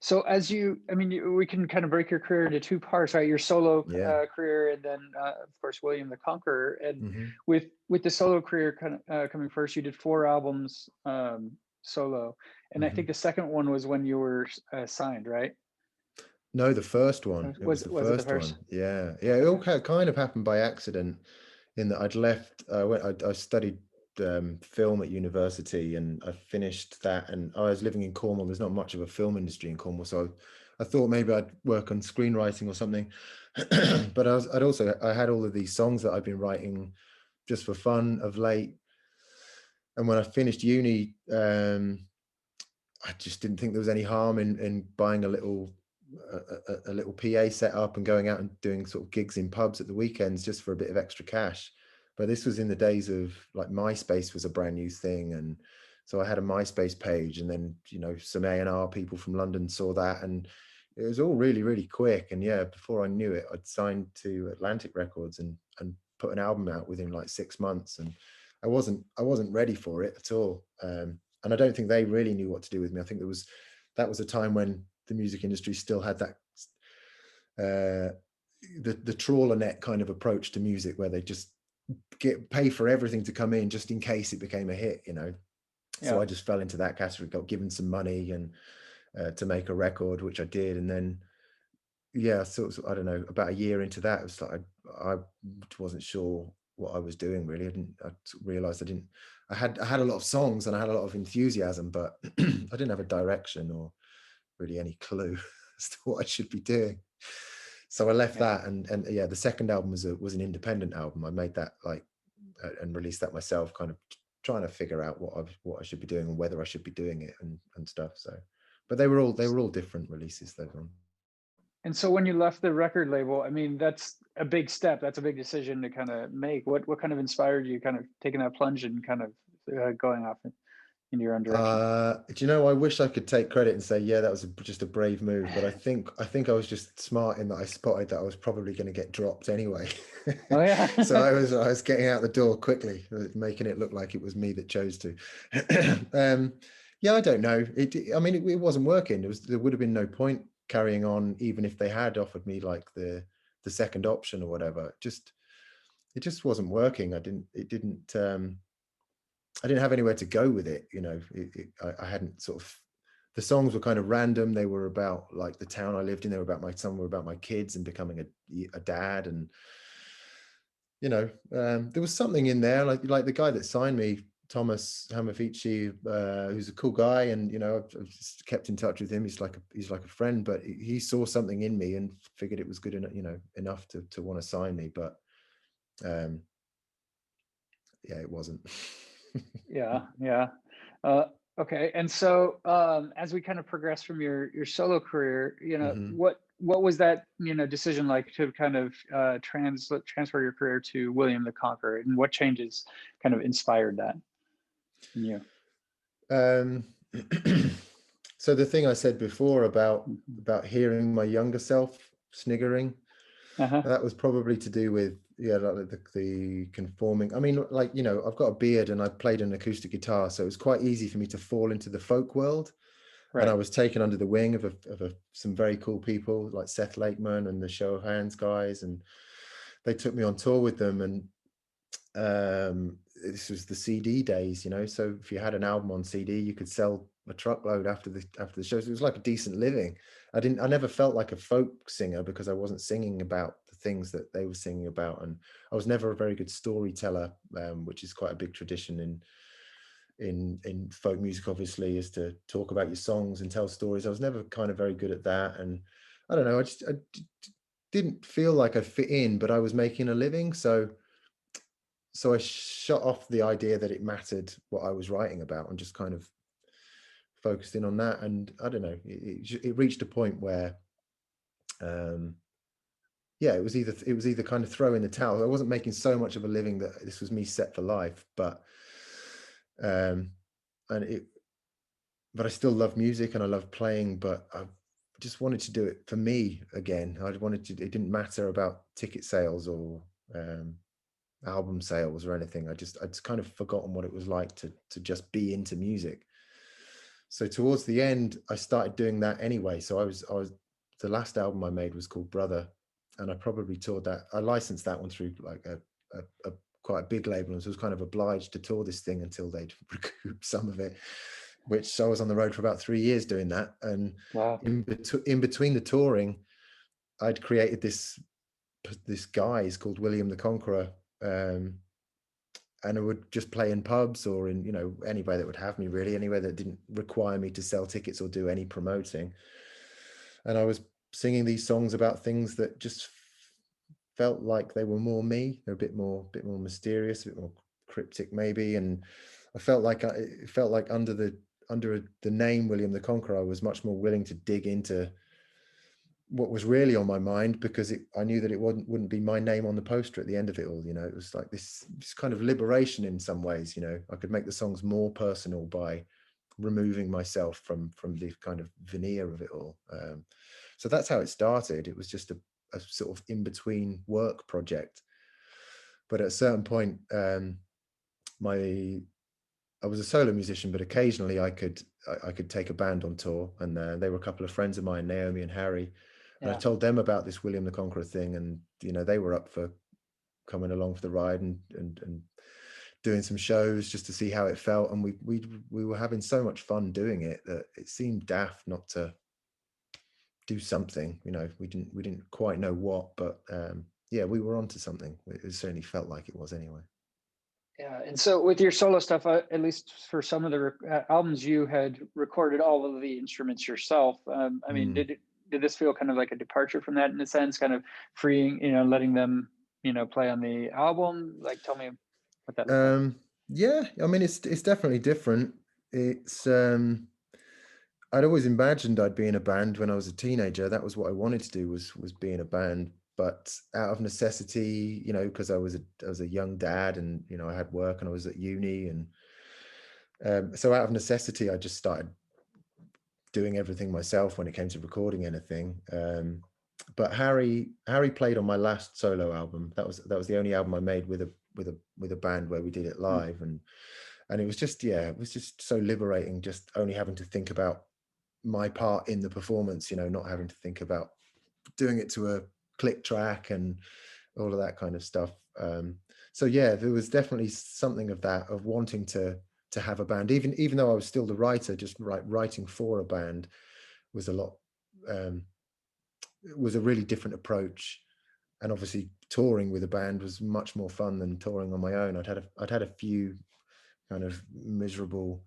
So we can kind of break your career into two parts, right? Your solo career, and then of course William the Conqueror. And with the solo career kind of coming first, you did 4 albums solo, and I think the second one was when you were signed, right? No, the first one. It was the first one. Yeah. It all kind of happened by accident, in that I'd left. I studied film at university, and I finished that, and I was living in Cornwall. There's not much of a film industry in Cornwall, so I thought maybe I'd work on screenwriting or something. But I had all of these songs that I'd been writing just for fun of late, and when I finished uni, I just didn't think there was any harm in buying a little PA set up and going out and doing sort of gigs in pubs at the weekends just for a bit of extra cash. But this was in the days of, like, MySpace was a brand new thing, and so I had a MySpace page, and then, you know, some A&R people from London saw that, and it was all really, really quick. And yeah, before I knew it, I'd signed to Atlantic Records and put an album out within like 6 months, and I wasn't ready for it at all. And I don't think they really knew what to do with me. I think that was a time when the music industry still had that the trawler net kind of approach to music, where they just pay for everything to come in just in case it became a hit, you know. So I just fell into that category, got given some money and to make a record, which I did. And then so I don't know, about a year into that, it was like I wasn't sure what I was doing really. I realized I had a lot of songs and I had a lot of enthusiasm, but I didn't have a direction or really any clue as to what I should be doing. So I left that, and the second album was an independent album. I made that and released that myself, kind of trying to figure out what I should be doing and whether I should be doing it and stuff. So, but they were all different releases, those ones. And so when you left the record label, I mean, that's a big step. That's a big decision to kind of make. What kind of inspired you kind of taking that plunge and kind of going off in your own direction? Do you know, I wish I could take credit and say, yeah, that was just a brave move, but I think I was just smart in that I spotted that I was probably going to get dropped anyway. Oh yeah. So I was getting out the door quickly, making it look like it was me that chose to. Yeah, I don't know. I mean, it wasn't working. There would have been no point carrying on, even if they had offered me like the second option or whatever. It just wasn't working. I didn't have anywhere to go with it. You know, I hadn't sort of, the songs were kind of random. They were about like the town I lived in. They were about some were about my kids and becoming a dad. And, you know, there was something in there, like the guy that signed me, Thomas Hamafici, who's a cool guy. And, you know, I've just kept in touch with him. He's like a friend, but he saw something in me and figured it was good enough, you know, enough to want to sign me. But yeah, it wasn't. Yeah. Okay. And so as we kind of progress from your solo career, you know, Mhm. what was that, you know, decision like to kind of transfer your career to William the Conqueror, and what changes kind of inspired that in you? Um, so the thing I said before about Mhm. hearing my younger self sniggering, Uh-huh. that was probably to do with, yeah, like the conforming. I mean, like, you know, I've got a beard and I played an acoustic guitar, so it was quite easy for me to fall into the folk world. And I Right. was taken under the wing of some very cool people like Seth Lakeman and the Show Hands guys, and they took me on tour with them. And this was the CD days, you know. So if you had an album on CD, you could sell a truckload after the show. So it was like a decent living. I never felt like a folk singer because I wasn't singing about the things that they were singing about, and I was never a very good storyteller, which is quite a big tradition in folk music. Obviously, is to talk about your songs and tell stories. I was never kind of very good at that, and I don't know. Didn't feel like I fit in, but I was making a living, so I shut off the idea that it mattered what I was writing about and just kind of focused in on that. And I don't know, it reached a point where, yeah, it was either kind of throw in the towel. I wasn't making so much of a living that this was me set for life, but um, and but I still love music and I love playing, but I just wanted to do it for me again. It didn't matter about ticket sales or album sales or anything. I'd kind of forgotten what it was like to just be into music. So towards the end, I started doing that anyway. So I was the last album I made was called Brother, and I probably toured that. I licensed that one through like a quite a big label, and so I was kind of obliged to tour this thing until they'd recoup some of it. Which I was on the road for about 3 years doing that, and Wow. in between the touring, I'd created this guy. He's called William the Conqueror. And I would just play in pubs or in, you know, anywhere that would have me, really, anywhere that didn't require me to sell tickets or do any promoting. And I was singing these songs about things that just felt like they were more me. They're a bit more mysterious, a bit more cryptic maybe. And I felt like it felt like under the name William the Conqueror, I was much more willing to dig into what was really on my mind, because I knew that it wouldn't be my name on the poster at the end of it all. You know, it was like this kind of liberation in some ways. You know, I could make the songs more personal by removing myself from the kind of veneer of it all. So that's how it started. It was just a sort of in between work project. But at a certain point, I was a solo musician, but occasionally I could take a band on tour, and they were a couple of friends of mine, Naomi and Harry, and I Yeah. told them about this William the Conqueror thing, and you know, they were up for coming along for the ride and doing some shows just to see how it felt, and we were having so much fun doing it that it seemed daft not to do something. You know, we didn't quite know what, but yeah, we were onto something. It certainly felt like it was anyway. Yeah, and so with your solo stuff, at least for some of the albums, you had recorded all of the instruments yourself. I mean, Mm. did this feel kind of like a departure from that in a sense, kind of freeing, you know, letting them, you know, play on the album? Like, tell me what that looked like. Yeah, I mean, it's definitely different. It's I'd always imagined I'd be in a band when I was a teenager. That was what I wanted to do, was be in a band. But out of necessity, you know, because I was a young dad, and you know, I had work and I was at uni, and So out of necessity, I just started doing everything myself when it came to recording anything. But Harry played on my last solo album. That was the only album I made with a band where we did it live, and it was just, yeah, it was just so liberating, just only having to think about my part in the performance, you know, not having to think about doing it to a click track and all of that kind of stuff. So yeah, there was definitely something of that, of wanting to have a band, even though I was still the writer. Just writing for a band was a lot, it was a really different approach, and obviously touring with a band was much more fun than touring on my own. I'd had a few kind of miserable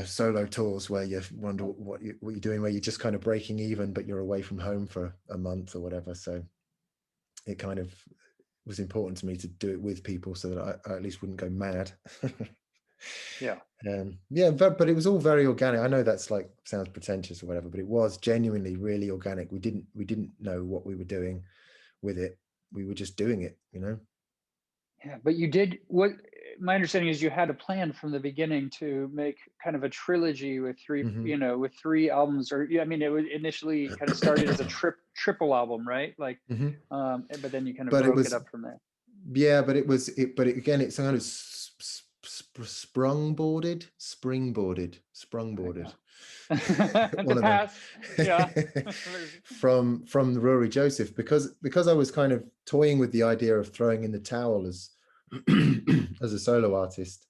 solo tours where you wonder what you're doing, where you're just kind of breaking even, but you're away from home for a month or whatever. So it kind of was important to me to do it with people, so that I at least wouldn't go mad. Yeah. Yeah, but it was all very organic. I know that's like sounds pretentious or whatever, but it was genuinely really organic. We didn't know what we were doing with it. We were just doing it, you know. Yeah, but you did what my understanding is, you had a plan from the beginning to make kind of a trilogy with three, Mhm. you know, with 3 albums, or yeah, I mean, it was initially kind of started as a triple album, right? Like, Mhm. but then you kind of But it broke it was, up from there. yeah, but again, it's kind of springboarded. The One of them. past, yeah. From Rory Joseph, because I was kind of toying with the idea of throwing in the towel as as a solo artist,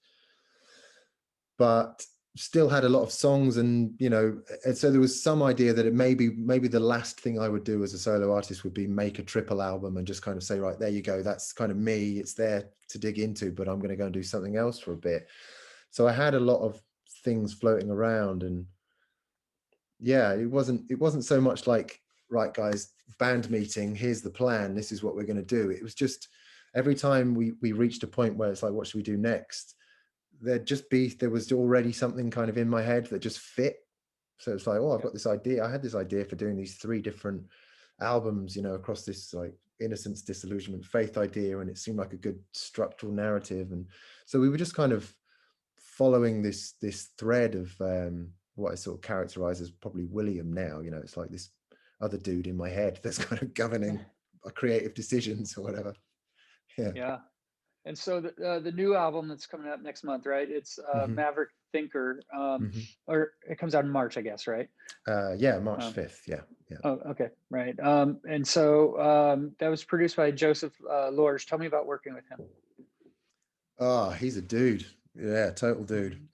but still had a lot of songs, and you know, and so there was some idea that it maybe the last thing I would do as a solo artist would be make a triple album and just kind of say, right, there you go, that's kind of me, it's there to dig into, but I'm going to go and do something else for a bit. So I had a lot of things floating around, and yeah, it wasn't so much like, right guys, band meeting, here's the plan, this is what we're going to do. It was just every time we reached a point where it's like, what should we do next, there was already something kind of in my head that just fit. So it's like, oh, I've got this idea. I had this idea for doing these 3 different albums, you know, across this like innocence, disillusionment, faith idea, and it seemed like a good structural narrative. And so we were just kind of following this thread of what I sort of characterize as probably William now. You know, it's like this other dude in my head that's kind of governing creative decisions or whatever. Yeah. And so the new album that's coming out next month, right? It's Mhm. Maverick Thinker, Mhm. or it comes out in March, I guess, right? Yeah, March 5th. Yeah. Oh, okay, right. And so that was produced by Joseph Lorge. Tell me about working with him. Oh, he's a dude. Yeah, total dude.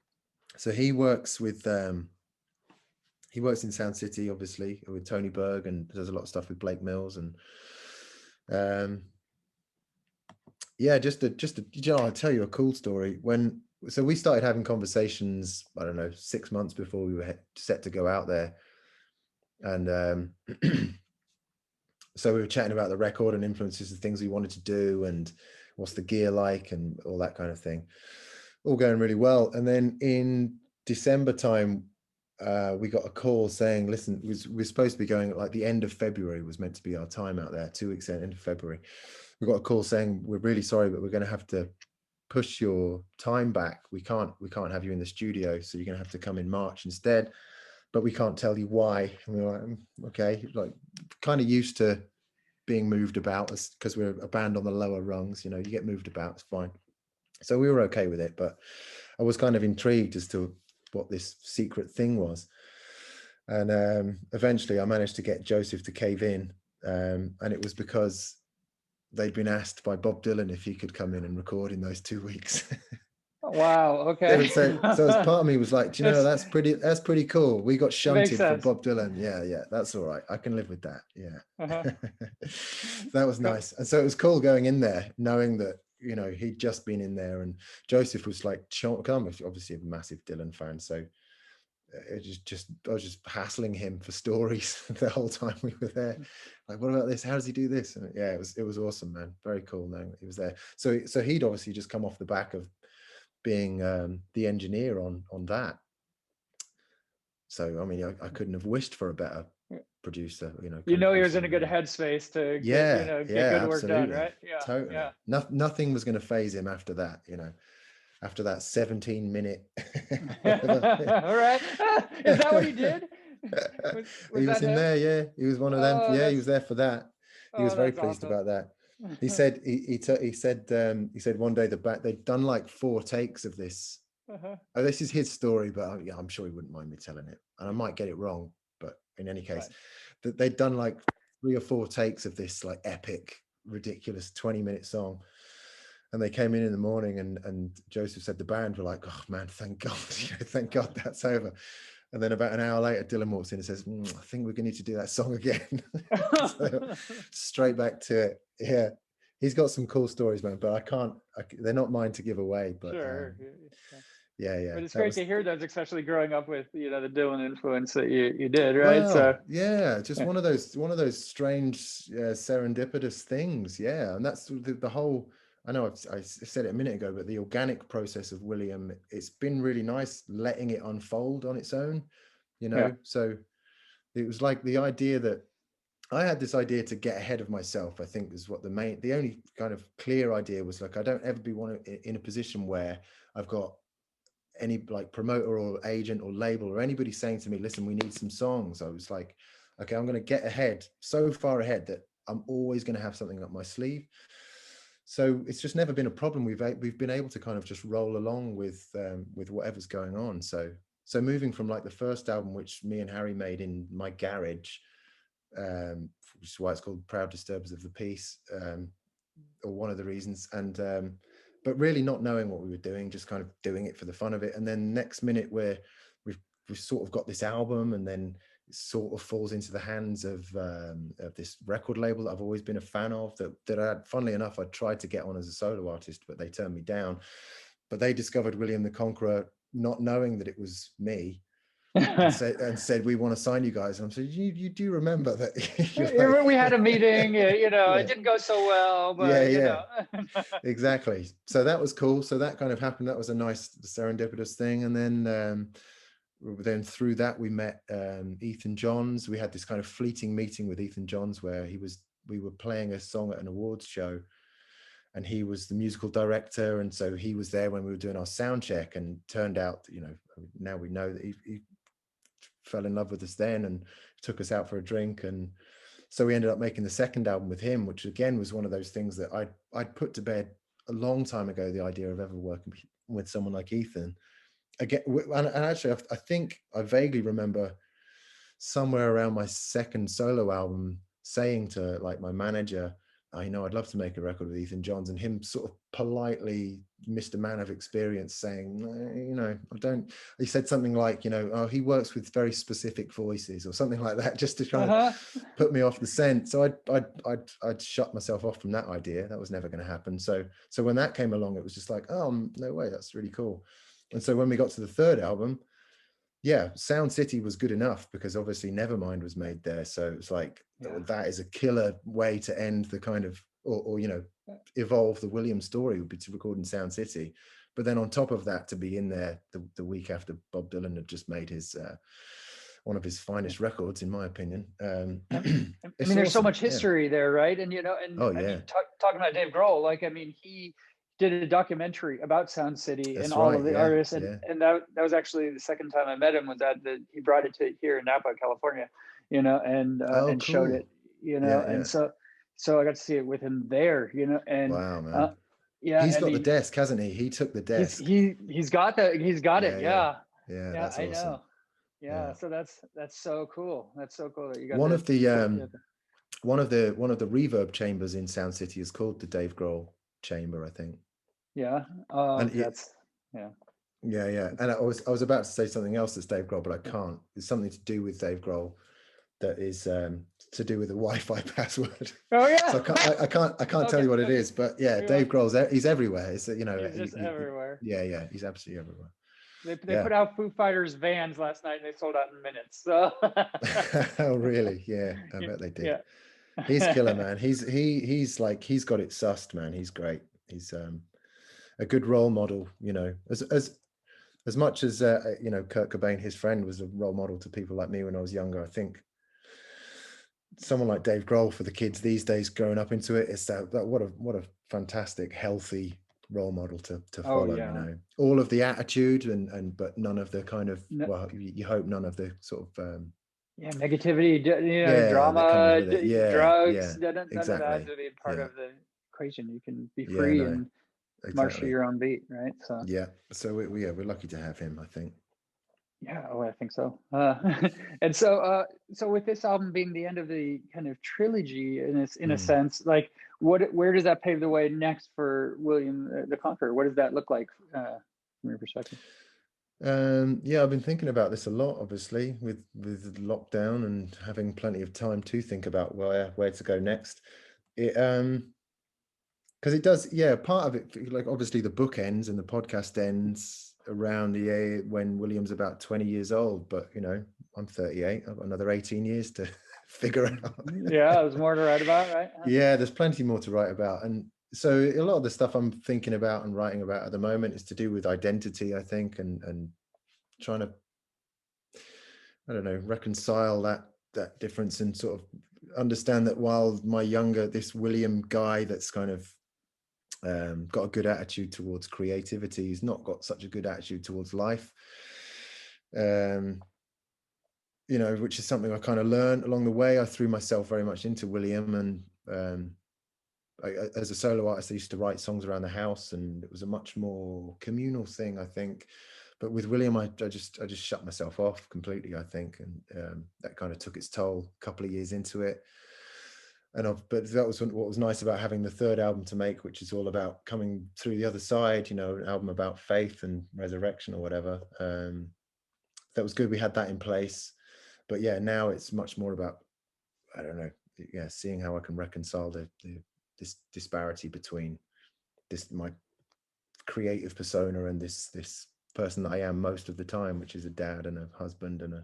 So he works in Sound City, obviously, with Tony Berg, and does a lot of stuff with Blake Mills, and yeah, you know, I'll tell you a cool story. So we started having conversations, I don't know, 6 months before we were set to go out there, and so we were chatting about the record and influences and things we wanted to do, and what's the gear like, and all that kind of thing. All going really well, and then in December time, we got a call saying, listen, we're supposed to be going at like the end of February was meant to be our time out there, 2 weeks end of February. We got a call saying, we're really sorry, but we're going to have to push your time back. We can't have you in the studio, so you're going to have to come in March instead, but we can't tell you why. And we were like, okay, like kind of used to being moved about, because we're a band on the lower rungs, you know, you get moved about, it's fine. So we were okay with it, but I was kind of intrigued as to what this secret thing was. And eventually I managed to get Joseph to cave in, and it was because they'd been asked by Bob Dylan if he could come in and record in those 2 weeks. Wow. Okay. So as part of me was like, do you know, that's pretty cool. We got shunted for Bob Dylan. Yeah, that's all right. I can live with that. Yeah. That was nice. And so it was cool going in there, knowing that, you know, he'd just been in there, and Joseph was like, I'm obviously a massive Dylan fan, so I was just hassling him for stories the whole time we were there. Like, what about this? How does he do this? And yeah, it was awesome, man. Very cool knowing he was there. So he'd obviously just come off the back of being the engineer on that. So I mean, I couldn't have wished for a better producer. You know, he was in a good headspace to get good work done, right? Yeah, totally. yeah. Nothing was going to phase him after that, you know. after that 17-minute. All right. Is that what he did? He was that in him? there, yeah. He was one of them. Oh, Yeah, he that's was there for that. He was very that's pleased awesome. about that. He said he said one day they'd done like 4 takes of this. Uh-huh. Oh, this is his story, but yeah, I'm sure he wouldn't mind me telling it, and I might get it wrong, but in any case, Fine. that they'd done like 3 or 4 takes of this like epic, ridiculous 20-minute song. And they came in the morning, and Joseph said the band were like, "Oh man, thank God, thank God that's over." And then about an hour later, Dylan walks in and says, "I think we're going to need to do that song again." So, straight back to it. Yeah, he's got some cool stories, man. But they're not mine to give away. But Sure. yeah. But it's great to hear those, especially growing up with the Dylan influence that you did, right? Well, So yeah, just yeah. one of those strange serendipitous things. Yeah, and that's the whole. I know I said it a minute ago, but the organic process of William, it's been really nice letting it unfold on its own, Yeah. So it was like the idea that I had this idea to get ahead of myself, I think is what the only kind of clear idea was, like, I don't ever be in a position where I've got any like promoter or agent or label or anybody saying to me, listen, we need some songs. I was like, okay, I'm going to get ahead, so far ahead that I'm always going to have something up my sleeve. So it's just never been a problem. We've been able to kind of just roll along with whatever's going on. So moving from like the first album, which me and Harry made in my garage, which is why it's called Proud Disturbers of the Peace, or one of the reasons, and but really not knowing what we were doing, just kind of doing it for the fun of it. And then next minute we've sort of got this album, and then it sort of falls into the hands of this record label that I've always been a fan of, that I, funnily enough, I tried to get on as a solo artist, but they turned me down. But they discovered William the Conqueror, not knowing that it was me, and said, we want to sign you guys. And I'm saying, you do remember that we had a meeting, it didn't go so well, but exactly. So that was cool. So that kind of happened. That was a nice serendipitous thing. And then through that we met Ethan Johns. We had this kind of fleeting meeting with Ethan Johns where we were playing a song at an awards show, and he was the musical director, and so he was there when we were doing our sound check, and turned out, now we know that he fell in love with us then and took us out for a drink. And so we ended up making the second album with him, which again was one of those things that I'd put to bed a long time ago, the idea of ever working with someone like Ethan again. And actually I think I vaguely remember somewhere around my second solo album saying to like my manager, I'd love to make a record with Ethan Johns, and him sort of politely, Mr. Man of Experience, saying, I don't. He said something like, oh, he works with very specific voices or something like that, just to try to put me off the scent. So I'd shut myself off from that idea. That was never going to happen. So when that came along, it was just like, oh, no way, that's really cool. And so when we got to the third album, yeah, Sound City was good enough, because obviously Nevermind was made there. So it's like, that is a killer way to end the kind of, or evolve the William story, would be to record in Sound City. But then on top of that, to be in there the week after Bob Dylan had just made his one of his finest records, in my opinion. I mean, there's so much history there, right? And talking about Dave Grohl, he did a documentary about Sound City. That's and all of the artists, and that was actually the second time I met him, was he brought it to here in Napa, California, and cool. showed it, and so I got to see it with him there, and wow, man. He's got the desk, hasn't he? He took the desk. He's got it. Yeah, that's I awesome. know. Yeah, so that's so cool. That's so cool that you got one of the reverb chambers in Sound City is called the Dave Grohl chamber, I think. Yeah. And that's yeah. And I was about to say something else that's Dave Grohl, but I can't. It's something to do with Dave Grohl that is to do with the Wi-Fi password. Oh yeah. So I can't tell you what it is, but yeah, Dave Grohl's he's everywhere. It's he's just everywhere. Yeah, he's absolutely everywhere. They put out Foo Fighters vans last night, and they sold out in minutes. So. Oh really? Yeah, I bet they did. Yeah. He's killer, man. He's got it sussed, man. He's great. He's a good role model. As much as Kurt Cobain, his friend, was a role model to people like me when I was younger. I think someone like Dave Grohl for the kids these days growing up into it, it's what a fantastic, healthy, role model to Oh follow, yeah. all of the attitude but none of the kind of, No, well, you hope none of the sort of yeah, negativity, yeah, that comes drama, with it. Yeah, drugs, yeah, none of that exactly. to be part Yeah, of the equation. You can be yeah, free no, and march to exactly. your own beat, right? So Yeah, so we're lucky to have him, I think. yeah, oh, I think so. And so with this album being the end of the kind of trilogy in a Mm. sense, like where does that pave the way next for William the Conqueror? What does that look like from your perspective? Yeah, I've been thinking about this a lot, obviously, with lockdown and having plenty of time to think about where to go next. It because it does, yeah, part of it, like obviously the book ends and the podcast ends around the year when William's about 20 years old, but I'm 38. I've got another 18 years to figure out. Yeah, there's more to write about, right? Yeah, there's plenty more to write about. And so a lot of the stuff I'm thinking about and writing about at the moment is to do with identity, I think, and trying to, I don't know, reconcile that difference and sort of understand that while this William guy that's kind of got a good attitude towards creativity, he's not got such a good attitude towards life. Which is something I kind of learned along the way. I threw myself very much into William, and as a solo artist, I used to write songs around the house, and it was a much more communal thing, I think. But with William, I just shut myself off completely, I think, and that kind of took its toll a couple of years into it. But that was what was nice about having the third album to make, which is all about coming through the other side. An album about faith and resurrection or whatever. That was good. We had that in place, but yeah, now it's much more about, I don't know, yeah, seeing how I can reconcile this disparity between my creative persona and this person that I am most of the time, which is a dad and a husband and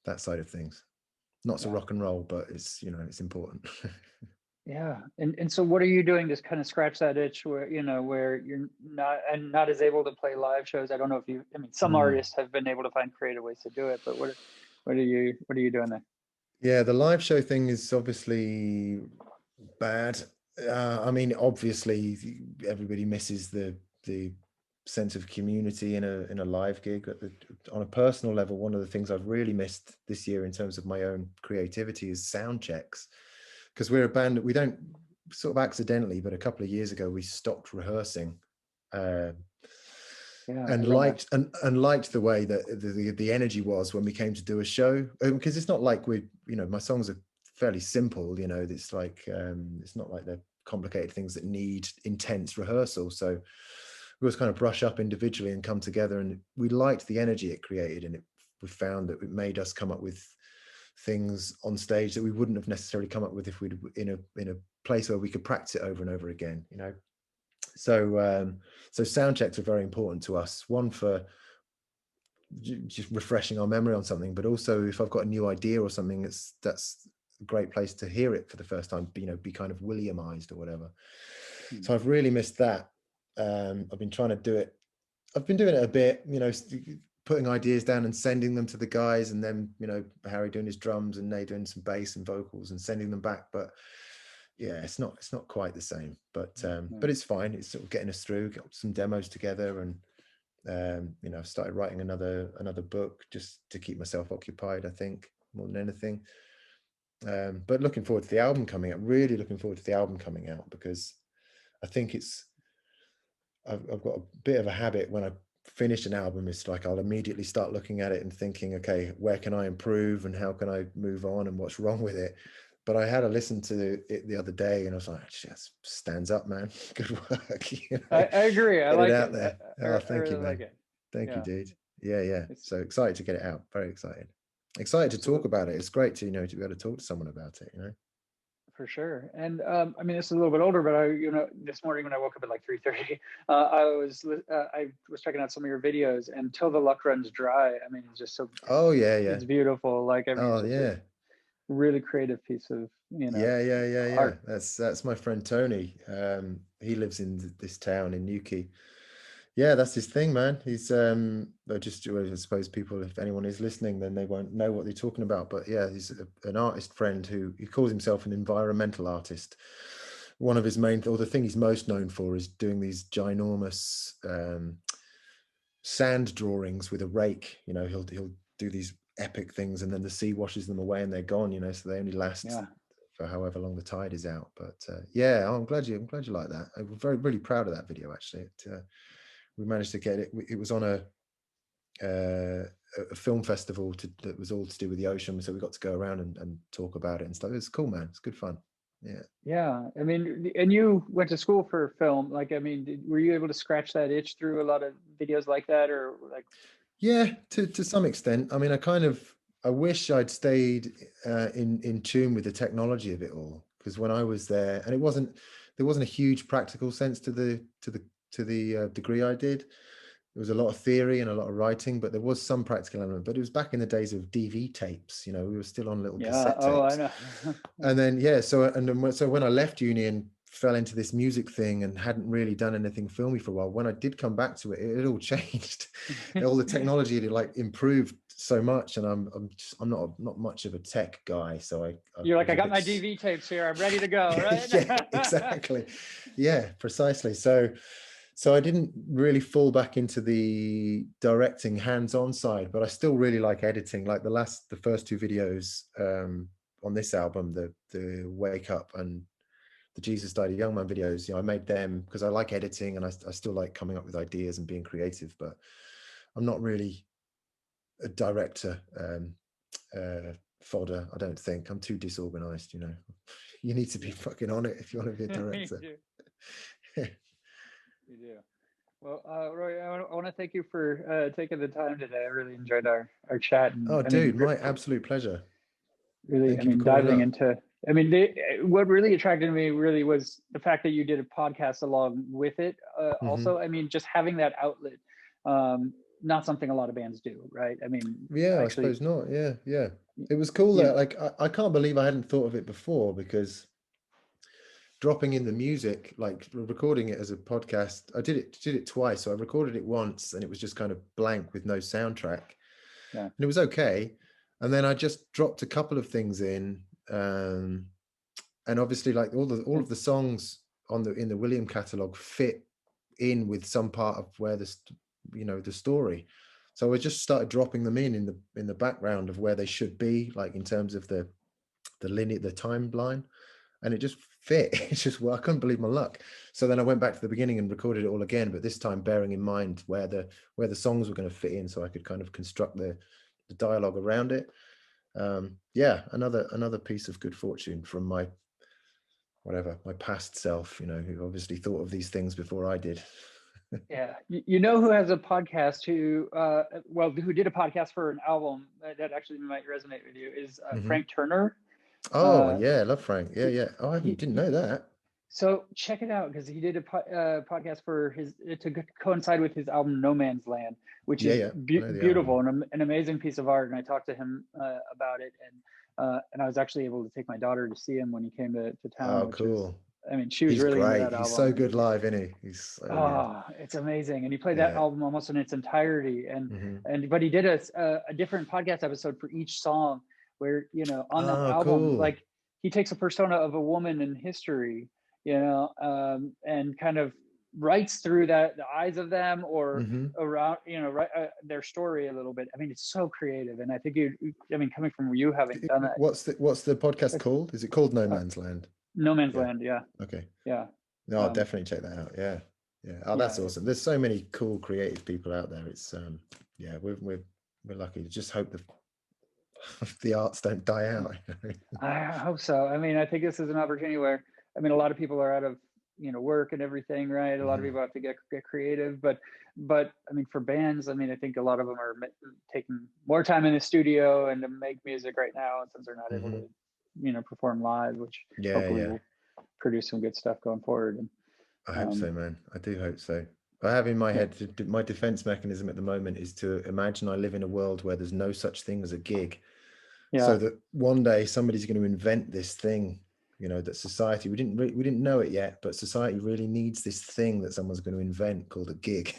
that side of things. Not so rock and roll, but it's it's important. Yeah, and so what are you doing to kind of scratch that itch where where you're not as able to play live shows? I don't know if I mean, some artists have been able to find creative ways to do it, but what are you doing there? Yeah, the live show thing is obviously bad. I mean, obviously everybody misses the sense of community in a live gig. On a personal level, one of the things I've really missed this year in terms of my own creativity is sound checks, because we're a band that we don't, sort of accidentally, but a couple of years ago we stopped rehearsing. And liked the way that the energy was when we came to do a show, because it's not like my songs are fairly simple. It's like it's not like they're complicated things that need intense rehearsal. So we always kind of brush up individually and come together, and we liked the energy it created, and we found that it made us come up with things on stage that we wouldn't have necessarily come up with if we'd in a place where we could practice it over and over again. So sound checks are very important to us. One, for just refreshing our memory on something, but also if I've got a new idea or something, that's a great place to hear it for the first time, be kind of Williamized or whatever. So I've really missed that. I've been trying to do it. I've been doing it a bit, putting ideas down and sending them to the guys, and then Harry doing his drums and Nate doing some bass and vocals and sending them back. But yeah, it's not quite the same, but it's fine. It's sort of getting us through, got some demos together, and I've started writing another book just to keep myself occupied, I think, more than anything. But looking forward to the album coming out, really looking forward to the album coming out, because I think I've got a bit of a habit when I finish an album, it's like I'll immediately start looking at it and thinking, okay, where can I improve and how can I move on and what's wrong with it? But I had a listen to it the other day and I was like, yes, stands up, man. Good work. I agree. I like it out it. there. I really like it. Thank you, dude. Yeah. It's, So excited to get it out. Very excited. Excited to talk absolutely. about it. It's great to to be able to talk to someone about it. For sure. And I mean, this is a little bit older, but this morning when I woke up at like 3:30, I was checking out some of your videos, and Till the Luck Runs Dry. I mean, it's just so. Oh yeah. It's beautiful. Like, I mean, Oh it's just yeah. a really creative piece of Yeah. art. That's my friend Tony. He lives in this town in Newquay. Yeah, that's his thing, man. He's I suppose people, if anyone is listening, then they won't know what they're talking about. But yeah, he's an artist friend who he calls himself an environmental artist, one of his main, or the thing he's most known for, is doing these ginormous sand drawings with a rake. You know, he'll do these epic things, and then the sea washes them away and they're gone. You know, so they only last for however long the tide is out. But yeah, I'm glad you like that. I'm really proud of that video, actually. We managed to get it. It was on a film festival that was all to do with the ocean, so we got to go around and talk about it and stuff. It's cool, man. It's good fun. Yeah, I mean, and you went to school for film. Like, I mean, were you able to scratch that itch through a lot of videos like that, or like? Yeah, to some extent. I mean, I wish I'd stayed in tune with the technology of it all, because when I was there, and there wasn't a huge practical sense to the degree I did. There was a lot of theory and a lot of writing, but there was some practical element. But it was back in the days of DV tapes. You know, we were still on little cassette tapes. Oh, I know. And then so when I left uni and fell into this music thing and hadn't really done anything filmy for a while, when I did come back to it, it all changed. All the technology had like improved so much, and I'm not much of a tech guy, so You're like, I got my DV tapes here, I'm ready to go, right? Yeah, exactly. Yeah, precisely. So I didn't really fall back into the directing hands-on side, but I still really like editing. Like the first two videos on this album, the Wake Up and the Jesus Died a Young Man videos, you know, I made them because I like editing, and I still like coming up with ideas and being creative, but I'm not really a director fodder. I don't think. I'm too disorganized, you know. You need to be fucking on it if you want to be a director. You do. Well, Roy, I want to thank you for taking the time today. I really enjoyed our chat. And, dude, my absolute pleasure. Really, diving into. I mean, what really attracted me really was the fact that you did a podcast along with it. Also, I mean, just having that outlet, not something a lot of bands do, right? I mean, yeah, actually, I suppose not. Yeah. It was cool that, like, I can't believe I hadn't thought of it before, because dropping in the music, like recording it as a podcast, I did it twice. So I recorded it once and it was just kind of blank with no soundtrack. Yeah. And it was okay. And then I just dropped a couple of things in. And obviously, like all of the songs in the William catalog fit in with some part of where the story. So I just started dropping them in the background of where they should be, like in terms of the linear, the timeline. And it just fit. It's just, well, I couldn't believe my luck. So then I went back to the beginning and recorded it all again, but this time bearing in mind where the songs were going to fit in, so I could kind of construct the dialogue around it. Yeah, another piece of good fortune from my past self, you know, who obviously thought of these things before I did. Yeah, you know who has a podcast who did a podcast for an album that actually might resonate with you is Frank Turner. Oh yeah, I love Frank. Yeah. Oh, I didn't know that. So check it out, because he did a podcast for to coincide with his album No Man's Land, which is beautiful and an amazing piece of art. And I talked to him about it, and I was actually able to take my daughter to see him when he came to town. Oh, cool. I mean, she was really great. Into that He's album. so good live, isn't he? He's so good. It's amazing. And he played that album almost in its entirety. But he did a different podcast episode for each song, where, you know, on the album, like, he takes a persona of a woman in history, you know, and kind of writes through the eyes of them, or around, you know, their story a little bit. I mean, it's so creative, and I think coming from you having done that. What's the podcast called? Is it called No Man's Land? No Man's Land, yeah. Okay. Yeah. No, I'll definitely check that out. Yeah. Oh, that's awesome. There's so many cool creative people out there. It's we're lucky. Just hope the arts don't die out. I hope so. I mean, I think this is an opportunity where, I mean, a lot of people are out of, you know, work and everything, right? A lot of people have to get creative, but I mean, for bands, I mean, I think a lot of them are taking more time in the studio and to make music right now, and since they're not able to, you know, perform live, which hopefully will produce some good stuff going forward. And I hope so, man. I do hope so. I have in my head, my defense mechanism at the moment is to imagine I live in a world where there's no such thing as a gig. So that one day somebody's going to invent this thing, you know, that society, we didn't know it yet, but society really needs this thing that someone's going to invent called a gig.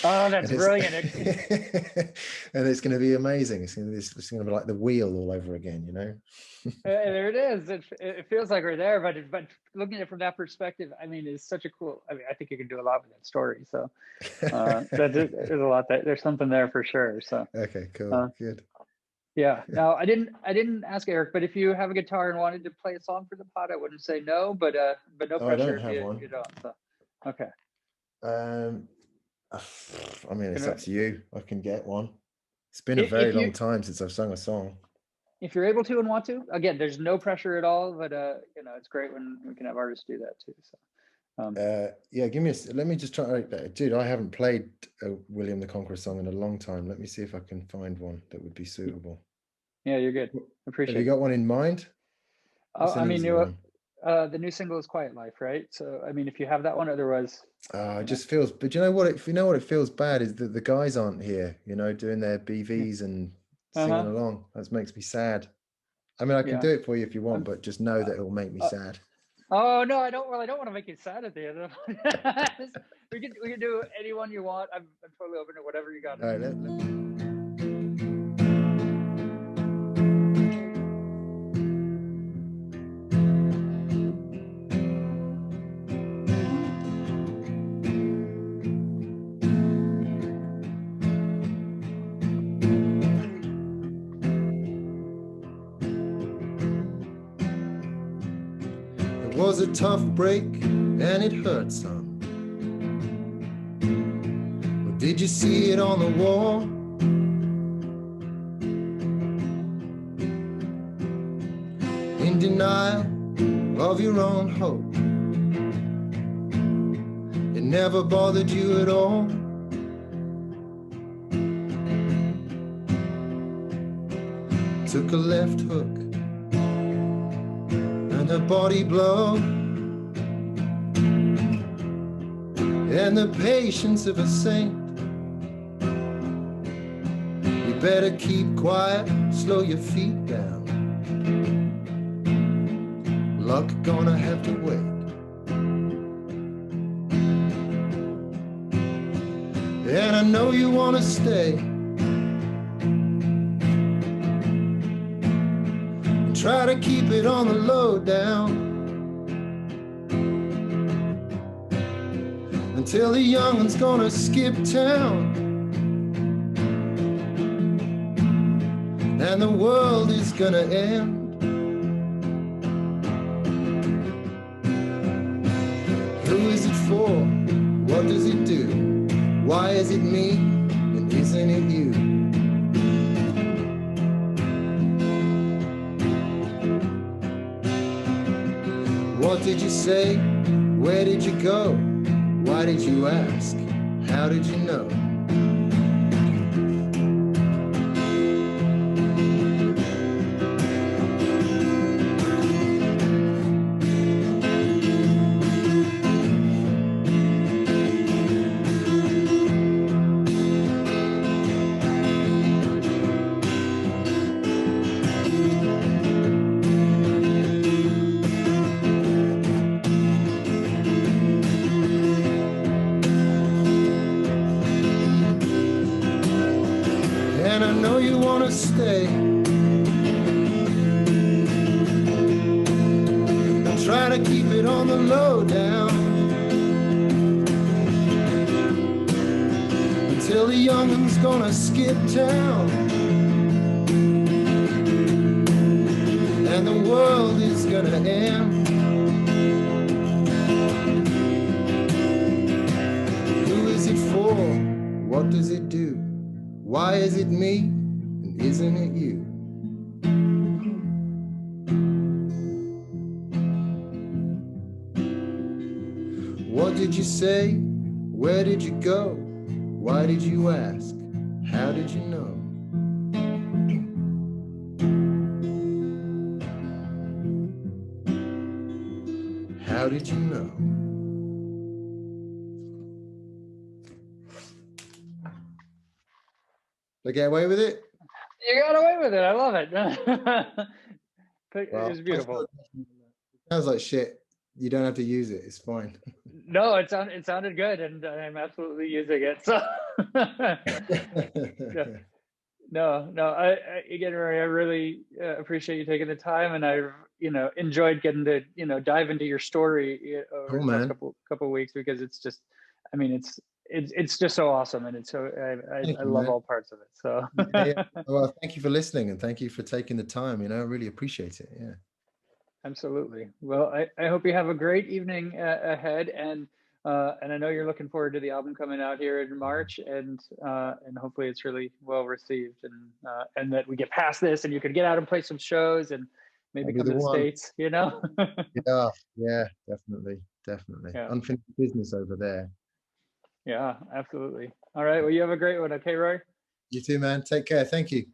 Oh, that's and brilliant. and it's going to be amazing. It's going to be like the wheel all over again, you know. There it is. It feels like we're there, but looking at it from that perspective, I mean, it's such a cool. I mean, I think you can do a lot with that story. So there's a lot there's something there for sure. So okay, cool, good. Yeah. Now I didn't ask Eric, but if you have a guitar and wanted to play a song for the pod, I wouldn't say no, but no pressure. I don't have one. You don't. So okay. I mean, it's up to you. I can get one. It's been a very long time since I've sung a song. If you're able to and want to, again, there's no pressure at all, but you know, it's great when we can have artists do that too. So yeah, let me just try. Dude, I haven't played a William the Conqueror song in a long time. Let me see if I can find one that would be suitable. Yeah, you're good. Appreciate it. Have you got one in mind? I mean, the new single is Quiet Life, right? So I mean, if you have that one, otherwise it just feels, but you know what, if you know what, it feels bad is that the guys aren't here, you know, doing their BVs and singing along. That makes me sad. I mean, I can do it for you if you want, but just know that it'll make me sad. Oh no, I don't. Well, I don't want to make you sad at the end of it. we can do any one you want. I'm totally open to whatever you got. All right, It was a tough break and it hurt some. But did you see it on the wall? In denial of your own hope, it never bothered you at all. Took a left hook and a body blow, and the patience of a saint. You better keep quiet, slow your feet down. Luck gonna have to wait. And I know you wanna stay, try to keep it on the low down, until the youngin's gonna skip town and the world is gonna end. Who is it for? What does it do? Why is it me? And isn't it you? What did you say? Where did you go? Why did you ask? How did you know? And I know you wanna stay, and try to keep it on the low down, until the youngin's gonna skip town and the world is gonna end. Who is it for? What does it do? Why is it me, and isn't it you? What did you say? Where did you go? Why did you ask? How did you know? How did you know? Did I get away with it? You got away with it. I love it. It was beautiful. Sounds like shit. You don't have to use it. It's fine. No, it sounded good, and I'm absolutely using it. So, yeah. No. Again, Rory, I really appreciate you taking the time, and I've enjoyed getting to dive into your story over Cool, the past man. couple of weeks, because it's just, I mean, it's just so awesome, and it's so Thank I you, love man. all parts of it. So, Yeah. Well, thank you for listening, and thank you for taking the time. I really appreciate it. Yeah. absolutely. Well, I hope you have a great evening ahead, and I know you're looking forward to the album coming out here in March, and hopefully it's really well received, and that we get past this, and you could get out and play some shows, and maybe That'll be come the to the one. States. Yeah, definitely. Yeah, Unfinished business over there. yeah, absolutely. All right. Well, you have a great one. Okay, Roy. You too, man. Take care. Thank you.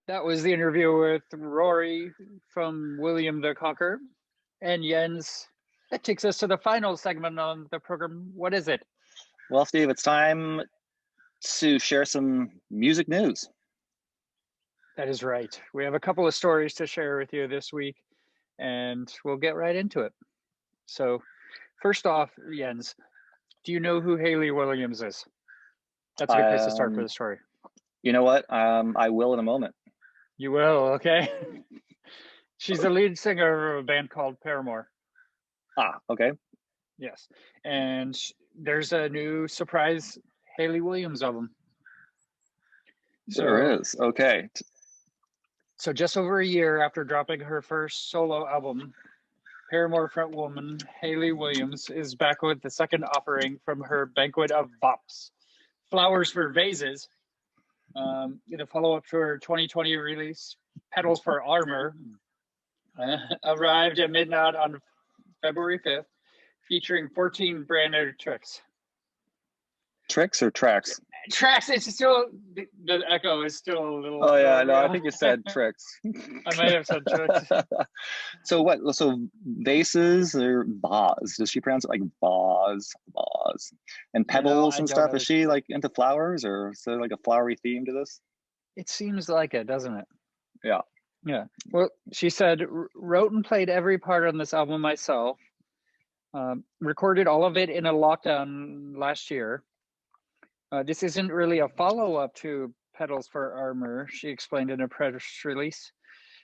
That was the interview with Rory from William the Conqueror, and Jens. That takes us to the final segment on the program. What is it? Well, Steve, it's time to share some music news. That is right. We have a couple of stories to share with you this week, and we'll get right into it. So, first off, Jens, do you know who Hayley Williams is? That's a good place to start for the story. You know what? I will in a moment. You will, okay? She's the lead singer of a band called Paramore. Ah, okay. Yes. And there's a new surprise Hayley Williams album. There is. Okay. So just over a year after dropping her first solo album, Paramore frontwoman Hayley Williams is back with the second offering from her banquet of bops, Flowers for Vases. The follow-up to her 2020 release, Petals for Armor, arrived at midnight on February 5th, featuring 14 brand new tracks. Tricks or tracks? Tracks, it's still, the echo is still a little. Oh, yeah, no, I think you said tricks. I might have said tricks. So what? So vases or vase? Does she pronounce it like vase? And petals and stuff? Is she like into flowers, or is there like a flowery theme to this? It seems like it, doesn't it? Yeah. Yeah. Well, she said, wrote and played every part on this album myself. Recorded all of it in a lockdown last year. This isn't really a follow-up to Petals for Armor, she explained in a press release.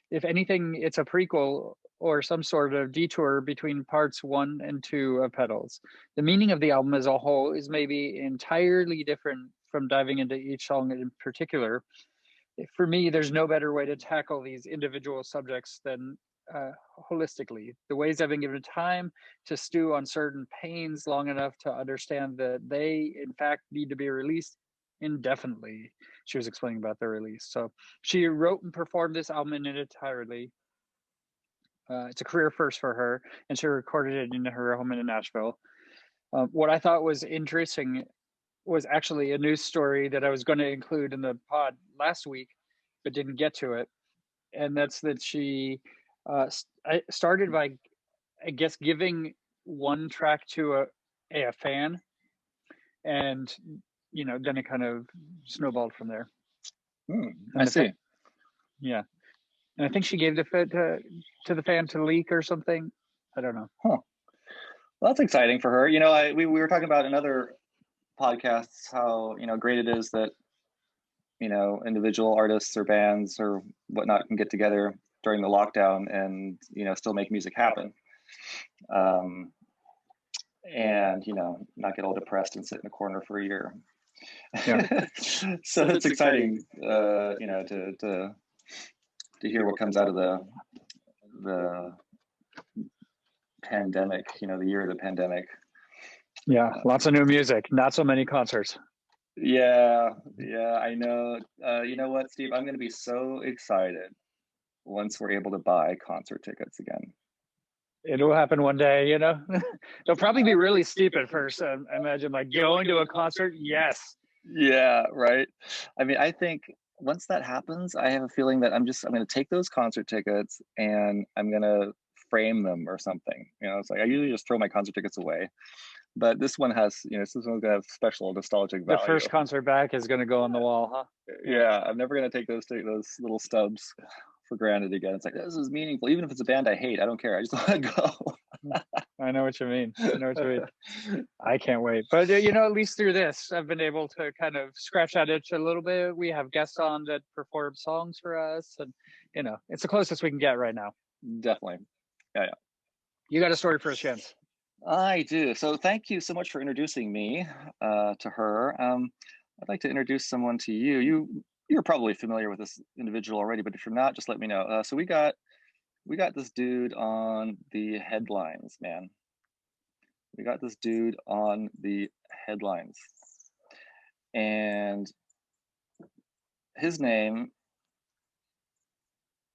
If anything, it's a prequel or some sort of detour between parts 1 and 2 of Petals. The meaning of the album as a whole is maybe entirely different from diving into each song in particular. For me, there's no better way to tackle these individual subjects than holistically. The ways I've been given time to stew on certain pains long enough to understand that they, in fact, need to be released indefinitely. She was explaining about the release. So she wrote and performed this album in it entirely. It's a career first for her, and she recorded it in her home in Nashville. What I thought was interesting was actually a news story that I was going to include in the pod last week, but didn't get to it. And that's that she started by, I guess, giving one track to a fan, and then it kind of snowballed from there. I see. Yeah, and I think she gave to the fan to leak or something. I don't know. Huh. Well, that's exciting for her. We were talking about in other podcasts how great it is that individual artists or bands or whatnot can get together during the lockdown and still make music happen, and not get all depressed and sit in a corner for a year. Yeah. So it's exciting to hear what comes out of the pandemic, the year of the pandemic. Yeah, lots of new music, not so many concerts. Yeah, I know. You know what, Steve? I'm going to be so excited once we're able to buy concert tickets again. It'll happen one day, They'll probably be really steep at first. I imagine, like, going to a concert, yes. Yeah, right. I mean, I think once that happens, I have a feeling that I'm going to take those concert tickets and I'm going to frame them or something. It's like I usually just throw my concert tickets away. But this one has, this one's going to have special nostalgic value. The first concert back is going to go on the wall, huh? Yeah, I'm never going to take those little stubs for granted again. It's like, this is meaningful. Even if it's a band I hate, I don't care. I just want to go. I know what you mean. I know what you mean. I can't wait. But, at least through this, I've been able to kind of scratch that itch a little bit. We have guests on that perform songs for us. And, it's the closest we can get right now. Definitely. Yeah. You got a story for us, Jens? I do. So thank you so much for introducing me to her. I'd like to introduce someone to you. You're probably familiar with this individual already, but if you're not, just let me know. So we got this dude on the headlines, man. We got this dude on the headlines. And his name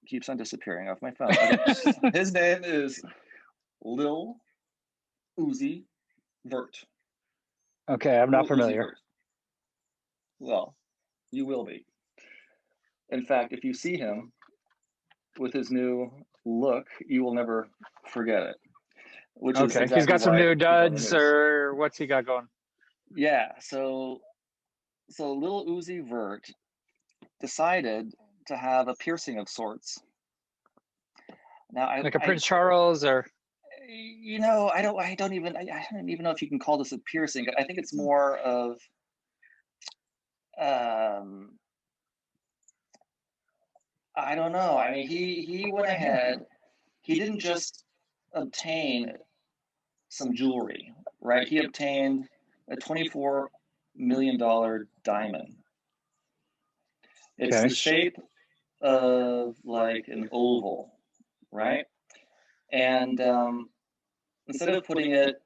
keeps on disappearing off my phone. Okay. His name is Lil Uzi Vert. Okay, I'm not familiar. Well, you will be. In fact, if you see him with his new look, you will never forget it. Which is exactly he's got some new duds, or what's he got going? Yeah, so Lil Uzi Vert decided to have a piercing of sorts. Now, like a Prince Charles, or I don't even know if you can call this a piercing. I think it's more of I don't know. I mean, he went ahead. He didn't just obtain some jewelry, right? He obtained a $24 million diamond. It's the shape of like an oval, right? And instead of putting it,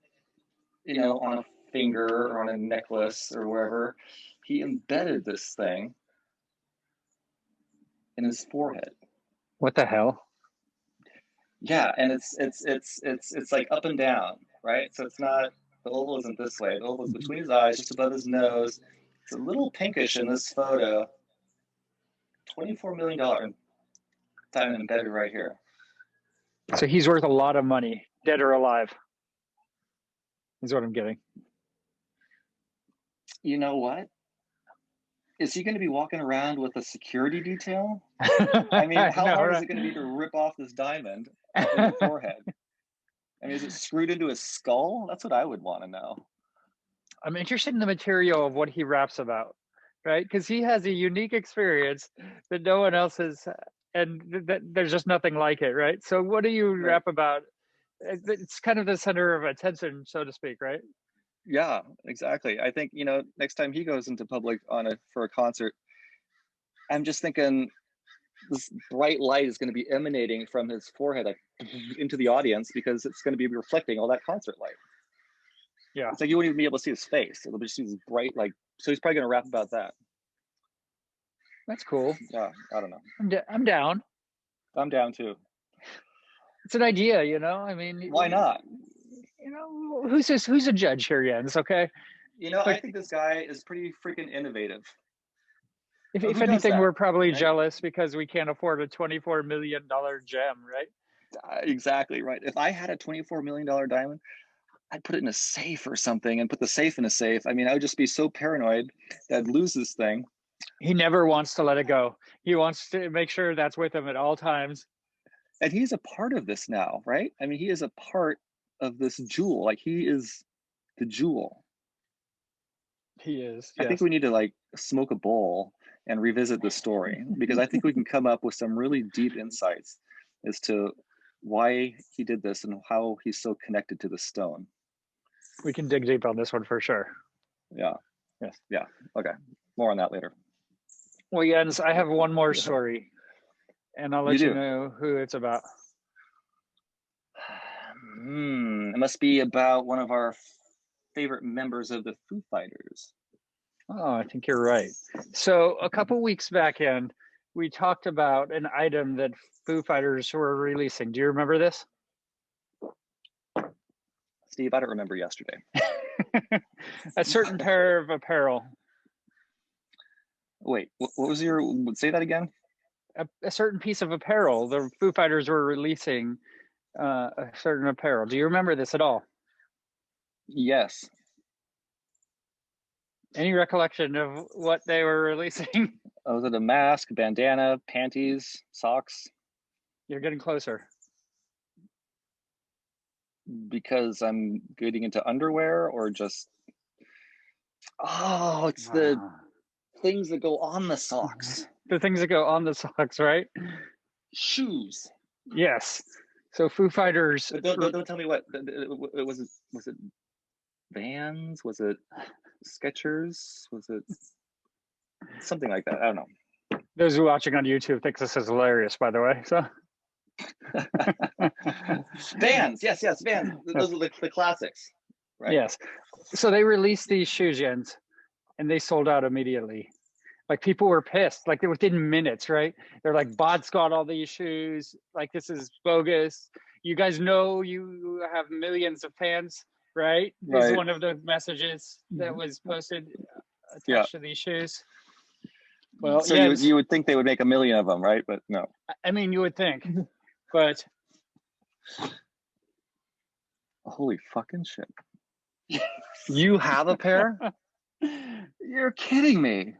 on a finger or on a necklace or wherever, he embedded this thing in his forehead. What the hell? Yeah, and it's like up and down, right? So it's not, the oval isn't this way. The oval is between his eyes, just above his nose. It's a little pinkish in this photo. $24 million diamond embedded right here. So he's worth a lot of money, dead or alive. Is what I'm getting. You know what? Is he going to be walking around with a security detail? I mean, how hard is it going to be to rip off this diamond in the forehead? I mean, is it screwed into his skull? That's what I would want to know. I'm interested in the material of what he raps about, right? Because he has a unique experience that no one else has, and there's just nothing like it, right? So what do you rap about? It's kind of the center of attention, so to speak, right? Yeah, exactly. I think, next time he goes into public for a concert, I'm just thinking this bright light is going to be emanating from his forehead into the audience, because it's going to be reflecting all that concert light. Yeah. It's like you won't even be able to see his face. It'll just be this bright, so he's probably going to rap about that. That's cool. Yeah, I don't know. I'm down. I'm down too. It's an idea, I mean, why not? Who's a judge here, Jens? Okay. I think this guy is pretty freaking innovative. If anything, we're probably jealous because we can't afford a $24 million gem, right? Exactly right. If I had a $24 million diamond, I'd put it in a safe or something and put the safe in a safe. I mean, I would just be so paranoid that I'd lose this thing. He never wants to let it go. He wants to make sure that's with him at all times. And he's a part of this now, right? I mean, he is a part of this jewel. Like, he is the jewel. He is. I think we need to smoke a bowl and revisit the story, because I think we can come up with some really deep insights as to why he did this and how he's so connected to the stone. We can dig deep on this one for sure. Yeah. Yes. Yeah. Okay. More on that later. Well, Jens, I have one more story, and I'll let you know who it's about. It must be about one of our favorite members of the Foo Fighters. Oh, I think you're right. So a couple weeks back in, we talked about an item that Foo Fighters were releasing. Do you remember this? Steve, I don't remember yesterday. A certain pair of apparel. Wait, what was say that again? A certain piece of apparel. The Foo Fighters were releasing a certain apparel. Do you remember this at all? Yes. Any recollection of what they were releasing? Was it a mask, bandana, panties, socks? You're getting closer. Because I'm getting into underwear, or just, oh, it's the things that go on the socks. The things that go on the socks, right? Shoes. Yes. So Foo Fighters. But don't tell me what was it. Was it Vans? Was it Skechers? Was it something like that? I don't know. Those who are watching on YouTube think this is hilarious, by the way. So Vans, yes, Vans. Those are the classics, right? yes. So they released these shoes, Jens, and they sold out immediately. Like people were pissed, like within minutes, right? They're like, bots got all these shoes. Like this is bogus. You guys know you have millions of fans, right? This is one of the messages that was posted attached to these shoes. Well, so yeah, you would think they would make 1 million of them, right? But no. I mean, you would think, but holy fucking shit! You have a pair? You're kidding me.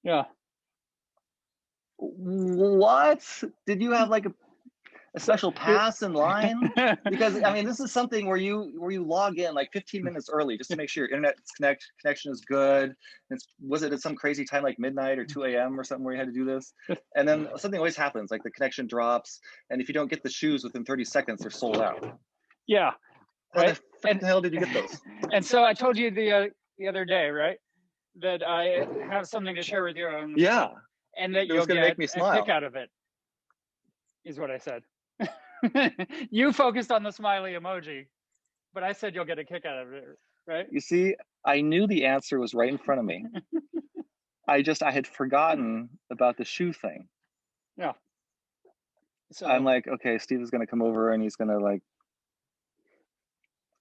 Yeah. What? Did you have like a special pass in line? Because I mean, this is something where you log in like 15 minutes early just to make sure your internet connection is good. Was it at some crazy time like midnight or 2 a.m. or something where you had to do this? And then something always happens, like the connection drops, and if you don't get the shoes within 30 seconds, they're sold out. Yeah. Right? How the hell did you get those? And so I told you the other day, right, that I have something to share with you. And that you'll get make me smile. a kick out of it, is what I said. You focused on the smiley emoji, but I said you'll get a kick out of it, right? You see, I knew the answer was right in front of me. I had forgotten about the shoe thing. Yeah. So I'm like, okay, Steve is going to come over and he's going to, like,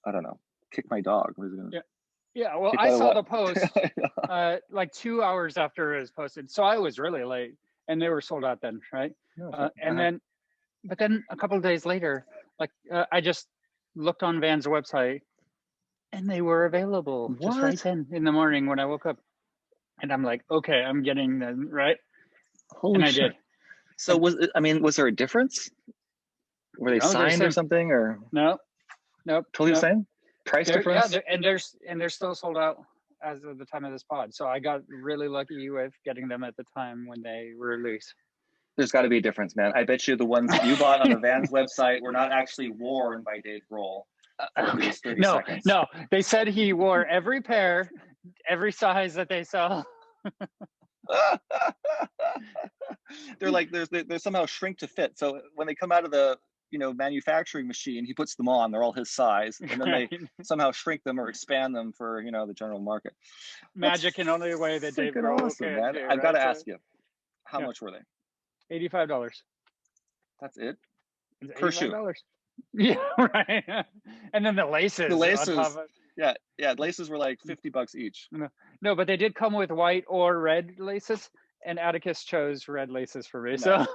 I don't know, kick my dog. What is he gonna... Yeah, well, I saw the post like 2 hours after it was posted. So I was really late and they were sold out then, right? But then a couple of days later, like I just looked on Van's website and they were available just right then in the morning when I woke up. And I'm like, okay, I'm getting them, right? Holy shit. I did. So was there a difference? Were they signed or something, or? No. Totally the same? Price difference? Yeah, and they're still sold out as of the time of this pod. So I got really lucky with getting them at the time when they were released. There's got to be a difference, man. I bet you the ones that you bought on the Vans website were not actually worn by Dave Grohl. No. They said he wore every pair, every size that they sell. They're like they're somehow shrink to fit. So when they come out of the manufacturing machine, he puts them on. They're all his size, and then they somehow shrink them or expand them for the general market. Magic in only way that Dave Grohl awesome, man. I've got to ask you, how much were they? $85. That's it? Per shoe. Yeah, right. And then the laces. The laces were like $50 each. No, but they did come with white or red laces, and Atticus chose red laces for me. Nice. So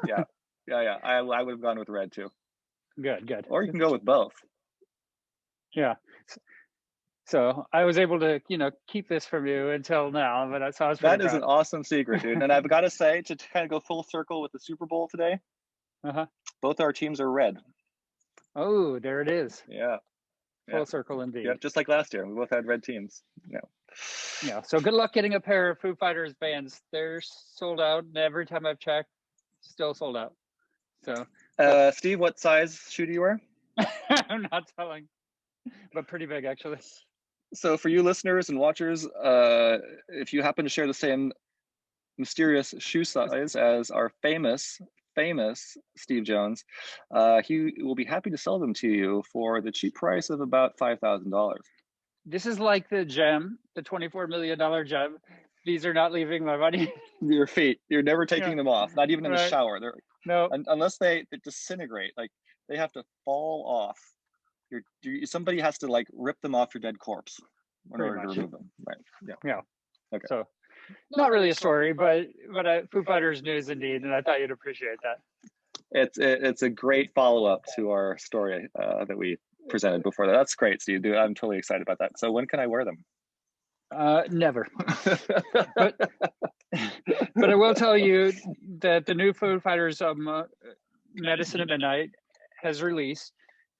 yeah. I would have gone with red too. Good. Or you can go with both. Yeah. So I was able to, keep this from you until now, but that's how that is an awesome secret, dude. And I've got to say, to kind of go full circle with the Super Bowl today, both our teams are red. Oh, there it is. Yeah. Full circle indeed. Yeah, just like last year, we both had red teams. Yeah. So good luck getting a pair of Foo Fighters bands. They're sold out, and every time I've checked, still sold out. So, Steve, what size shoe do you wear? I'm not telling, but pretty big actually. So for you listeners and watchers, if you happen to share the same mysterious shoe size as our famous Steve Jones, he will be happy to sell them to you for the cheap price of about $5,000. This is like the gem, the $24 million gem. These are not leaving my money. Your feet. You're never taking them off, not even in the shower. No. Unless they disintegrate, like they have to fall off. Somebody has to like rip them off your dead corpse in order to remove them. Right. Yeah. Okay. So not really a story, but Foo Fighters news indeed, and I thought you'd appreciate that. It's a great follow-up to our story that we presented before that. That's great, Steve. Dude, I'm totally excited about that. So when can I wear them? Never. But I will tell you that the new Foo Fighters Medicine at Midnight has released.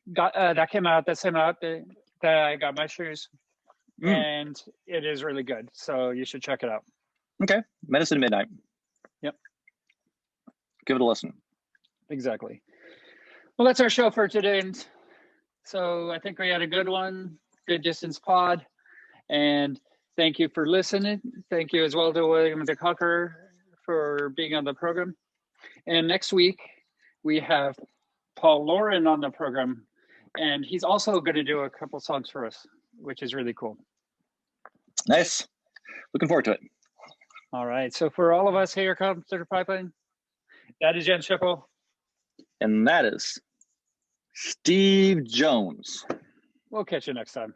That came out that same out that I got my shoes, and it is really good. So you should check it out. Okay, Medicine at Midnight. Yep. Give it a listen. Exactly. Well, that's our show for today. And so I think we had a good one, good distance pod. And thank you for listening. Thank you as well to William the Conqueror for being on the program. And next week, we have Paul Lauren on the program. And he's also going to do a couple songs for us, which is really cool. Nice. Looking forward to it. All right. So for all of us here, come to the pipeline. That is Jen Schippel. And that is Steve Jones. We'll catch you next time.